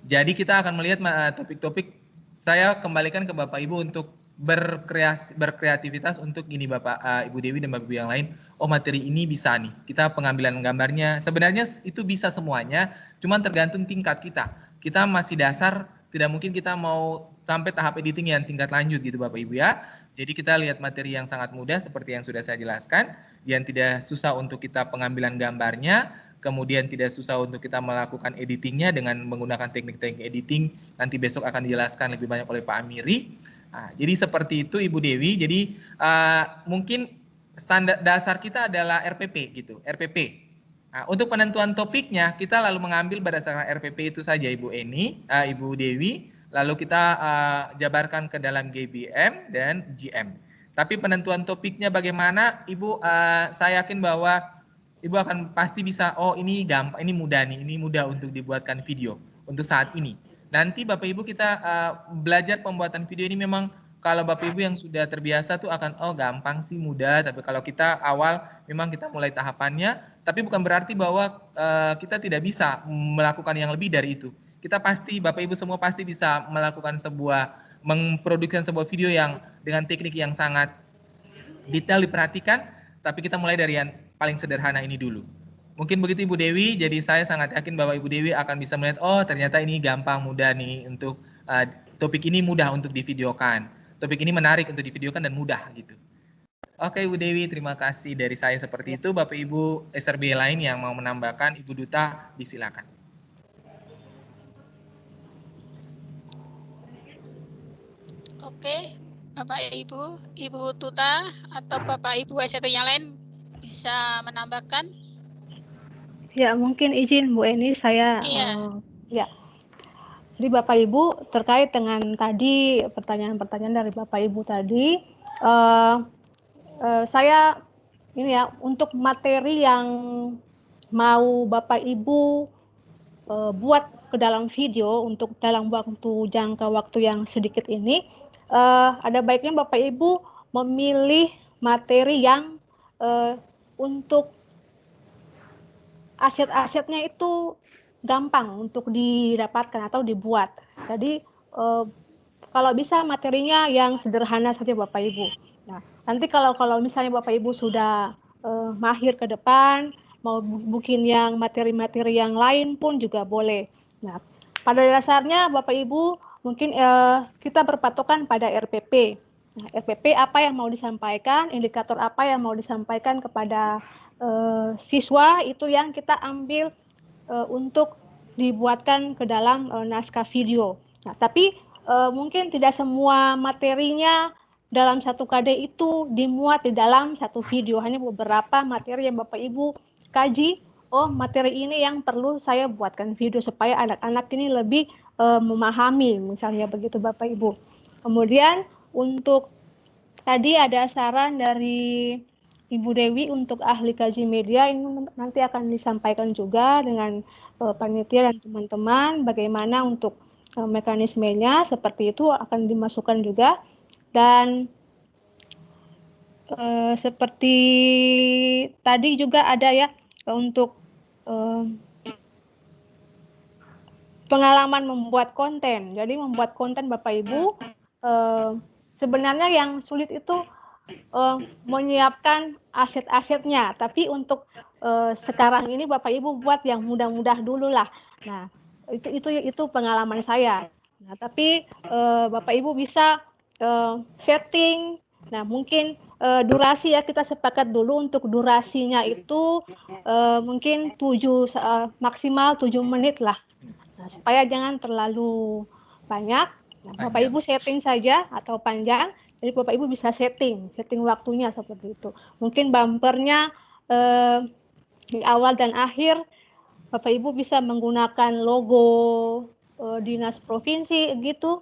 Jadi kita akan melihat topik-topik, saya kembalikan ke Bapak Ibu untuk berkreativitas untuk gini Bapak, Ibu Dewi dan Bapak Ibu yang lain. Oh, materi ini bisa nih, kita pengambilan gambarnya. Sebenarnya itu bisa semuanya, cuman tergantung tingkat kita. Kita masih dasar, tidak mungkin kita mau sampai tahap editing yang tingkat lanjut gitu Bapak Ibu ya. Jadi kita lihat materi yang sangat mudah seperti yang sudah saya jelaskan, yang tidak susah untuk kita pengambilan gambarnya, kemudian tidak susah untuk kita melakukan editingnya dengan menggunakan teknik-teknik editing. Nanti besok akan dijelaskan lebih banyak oleh Pak Amiri. Nah, jadi seperti itu Ibu Dewi. Jadi mungkin standar dasar kita adalah RPP gitu, RPP. Nah, untuk penentuan topiknya kita lalu mengambil berdasarkan RPP itu saja Ibu Ibu Dewi. Lalu kita jabarkan ke dalam GBM dan GM. Tapi penentuan topiknya bagaimana, Ibu? Saya yakin bahwa Ibu akan pasti bisa. Oh, ini gampang, ini mudah nih, ini mudah untuk dibuatkan video untuk saat ini. Nanti Bapak Ibu kita belajar pembuatan video ini memang kalau Bapak Ibu yang sudah terbiasa tuh akan gampang sih, mudah. Tapi kalau kita awal memang kita mulai tahapannya. Tapi bukan berarti bahwa kita tidak bisa melakukan yang lebih dari itu. Kita pasti, Bapak Ibu semua pasti bisa melakukan memproduksi sebuah video yang dengan teknik yang sangat detail diperhatikan, tapi kita mulai dari yang paling sederhana ini dulu. Mungkin begitu Ibu Dewi, jadi saya sangat yakin bahwa Ibu Dewi akan bisa melihat, oh ternyata ini gampang, mudah nih untuk topik ini mudah untuk divideokan. Topik ini menarik untuk divideokan dan mudah gitu. Oke Ibu Dewi, terima kasih dari saya seperti itu. Bapak Ibu SRB lain yang mau menambahkan, Ibu Duta disilakan. Oke, Bapak Ibu, Ibu Tuta atau Bapak Ibu SRT yang lain bisa menambahkan? Ya, mungkin izin Bu Eni, saya ya. Jadi Bapak Ibu terkait dengan tadi pertanyaan-pertanyaan dari Bapak Ibu tadi, saya ini ya untuk materi yang mau Bapak Ibu buat ke dalam video untuk dalam jangka waktu yang sedikit ini, ada baiknya Bapak Ibu memilih materi yang untuk aset-asetnya itu gampang untuk didapatkan atau dibuat. Jadi kalau bisa materinya yang sederhana saja Bapak Ibu. Nah, nanti kalau misalnya Bapak Ibu sudah mahir ke depan, mau bikin yang materi-materi yang lain pun juga boleh. Nah, pada dasarnya Bapak Ibu mungkin kita berpatokan pada RPP. Nah, RPP apa yang mau disampaikan, indikator apa yang mau disampaikan kepada siswa itu yang kita ambil untuk dibuatkan ke dalam naskah video. Nah, tapi mungkin tidak semua materinya dalam satu KD itu dimuat di dalam satu video. Hanya beberapa materi yang Bapak Ibu kaji, oh materi ini yang perlu saya buatkan video supaya anak-anak ini lebih memahami, misalnya begitu Bapak Ibu. Kemudian untuk tadi ada saran dari Ibu Dewi untuk ahli kaji media, ini nanti akan disampaikan juga dengan panitia dan teman-teman bagaimana untuk mekanismenya, seperti itu akan dimasukkan juga. Dan seperti tadi juga ada ya untuk pengalaman membuat konten. Jadi membuat konten Bapak Ibu sebenarnya yang sulit itu menyiapkan aset-asetnya, tapi untuk sekarang ini Bapak Ibu buat yang mudah-mudah dulu lah. Nah, itu pengalaman saya. Nah, tapi Bapak Ibu bisa setting. Nah, mungkin durasi ya, kita sepakat dulu untuk durasinya itu mungkin maksimal 7 menit lah. Nah, supaya jangan terlalu banyak. Nah, Bapak Ibu setting saja atau panjang. Jadi Bapak Ibu bisa setting waktunya seperti itu. Mungkin bumpernya di awal dan akhir Bapak Ibu bisa menggunakan logo dinas provinsi gitu.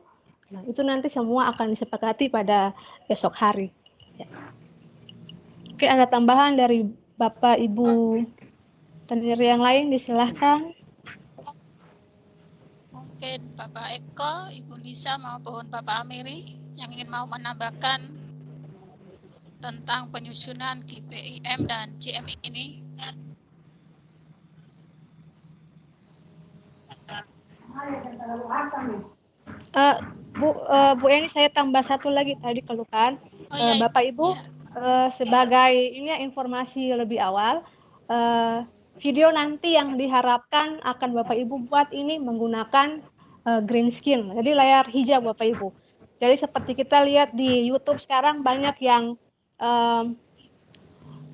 Nah, itu nanti semua akan disepakati pada besok hari. Ya. Oke, ada tambahan dari Bapak Ibu tenir yang lain, disilahkan. Mungkin Bapak Eko, Ibu Nisa maupun Bapak Amiri yang ingin mau menambahkan tentang penyusunan GPIM dan GMI ini. Bu Eni, saya tambah satu lagi tadi keluhan. Bapak Ibu sebagai ini informasi lebih awal, video nanti yang diharapkan akan Bapak Ibu buat ini menggunakan green screen, jadi layar hijau Bapak Ibu. Jadi seperti kita lihat di YouTube sekarang banyak yang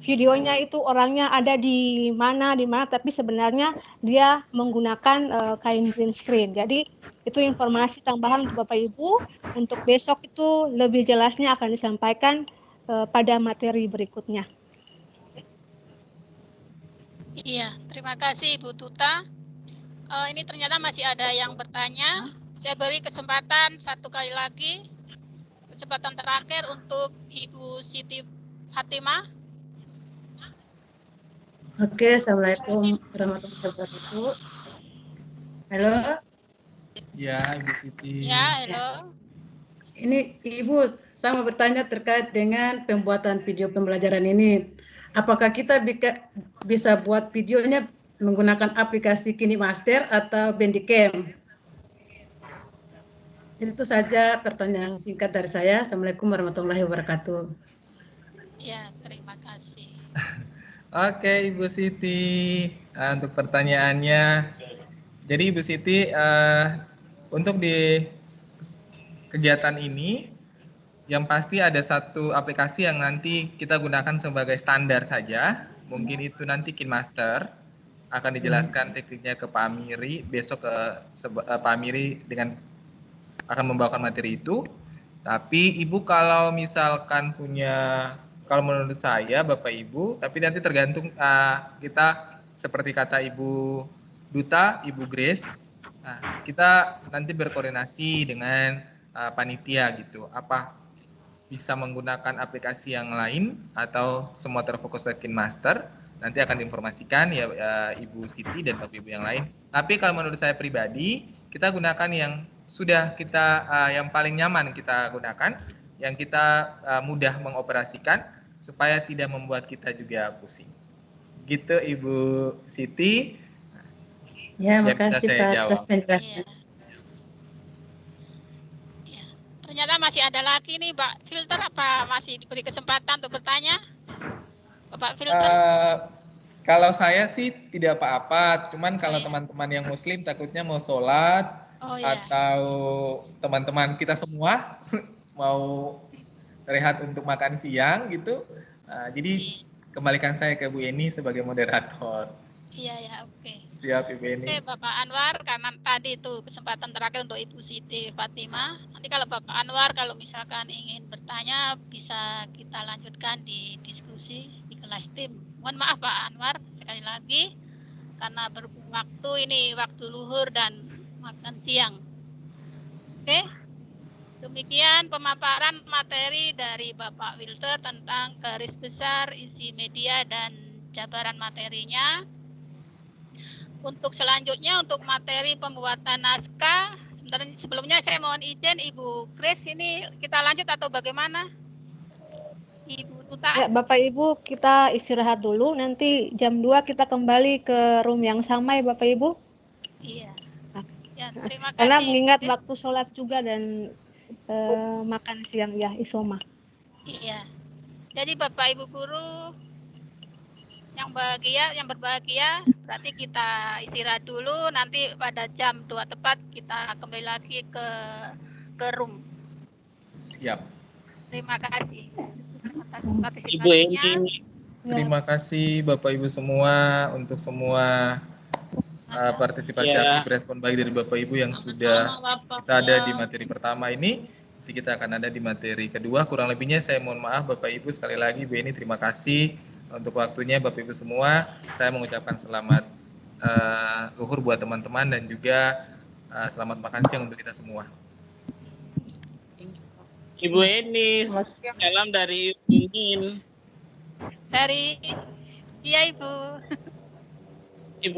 videonya itu orangnya ada di mana, tapi sebenarnya dia menggunakan kain green screen. Jadi itu informasi tambahan untuk Bapak Ibu. Untuk besok itu lebih jelasnya akan disampaikan pada materi berikutnya. Iya, terima kasih Ibu Tuta. Ini ternyata masih ada yang bertanya. Saya beri kesempatan satu kali lagi. Kesempatan terakhir untuk Ibu Siti Fatimah. Oke, Assalamualaikum warahmatullahi wabarakatuh. Halo. Ya, Ibu Siti. Ya, halo. Ini Ibu, saya mau bertanya terkait dengan pembuatan video pembelajaran ini. Apakah kita bisa buat videonya menggunakan aplikasi KineMaster atau Bandicam? Itu saja pertanyaan singkat dari saya. Assalamualaikum warahmatullahi wabarakatuh. Ya, terima kasih. Oke, Ibu Siti, untuk pertanyaannya. Jadi Ibu Siti, untuk di kegiatan ini, yang pasti ada satu aplikasi yang nanti kita gunakan sebagai standar saja. Mungkin itu nanti KineMaster, akan dijelaskan tekniknya ke Pak Amiri. Besok Pak Amiri akan membawakan materi itu. Tapi Ibu kalau misalkan punya, kalau menurut saya Bapak Ibu, tapi nanti tergantung kita seperti kata Ibu Duta, Ibu Grace, kita nanti berkoordinasi dengan panitia gitu. Apa bisa menggunakan aplikasi yang lain atau semua terfokus ke KineMaster? Nanti akan diinformasikan ya Ibu Siti dan Bapak Ibu yang lain. Tapi kalau menurut saya pribadi, kita gunakan yang sudah kita yang paling nyaman kita gunakan, yang kita mudah mengoperasikan supaya tidak membuat kita juga pusing. Gitu Ibu Siti. Ya, makasih Pak atas penjelasan. Ya. Ternyata masih ada lagi nih Pak Filter, apa masih diberi kesempatan untuk bertanya? Bapak Filter. Kalau saya sih tidak apa-apa, cuman kalau teman-teman yang muslim takutnya mau sholat, atau teman-teman kita semua mau rehat untuk makan siang gitu, jadi kembalikan saya ke Bu Eni sebagai moderator. Iya ya, oke. Siap Ibu Eni. Oke Bapak Anwar, karena tadi itu kesempatan terakhir untuk Ibu Siti Fatimah. Nanti kalau Bapak Anwar kalau misalkan ingin bertanya bisa kita lanjutkan di diskusi di kelas tim. Mohon maaf Pak Anwar sekali lagi karena berhubung waktu ini waktu luhur dan makan siang. Oke. Demikian pemaparan materi dari Bapak Wilter tentang garis besar isi media dan jabaran materinya. Untuk selanjutnya untuk materi pembuatan naskah, sebelumnya saya mohon izin Ibu Grace, ini kita lanjut atau bagaimana? Ibu Duta. Ya, Bapak Ibu kita istirahat dulu, nanti jam 2 kita kembali ke room yang sama ya Bapak Ibu. Iya. Ya, terima kasih. Karena mengingat waktu sholat juga dan makan siang ya isoma. Iya. Jadi Bapak Ibu guru yang berbahagia, berarti kita istirahat dulu, nanti pada jam 2 tepat kita kembali lagi ke room. Siap. Terima kasih atas Ibu partisipasinya. Eni. Terima kasih Bapak Ibu semua untuk semua partisipasi aktif respon baik dari Bapak Ibu yang sudah kita ada di materi pertama ini. Nanti kita akan ada di materi kedua. Kurang lebihnya saya mohon maaf Bapak Ibu, sekali lagi Bu Eni terima kasih untuk waktunya Bapak Ibu semua. Saya mengucapkan selamat luhur buat teman-teman dan juga selamat makan siang untuk kita semua. Ibu Eni, salam dari Ibu. Dari iya Ibu. Ibu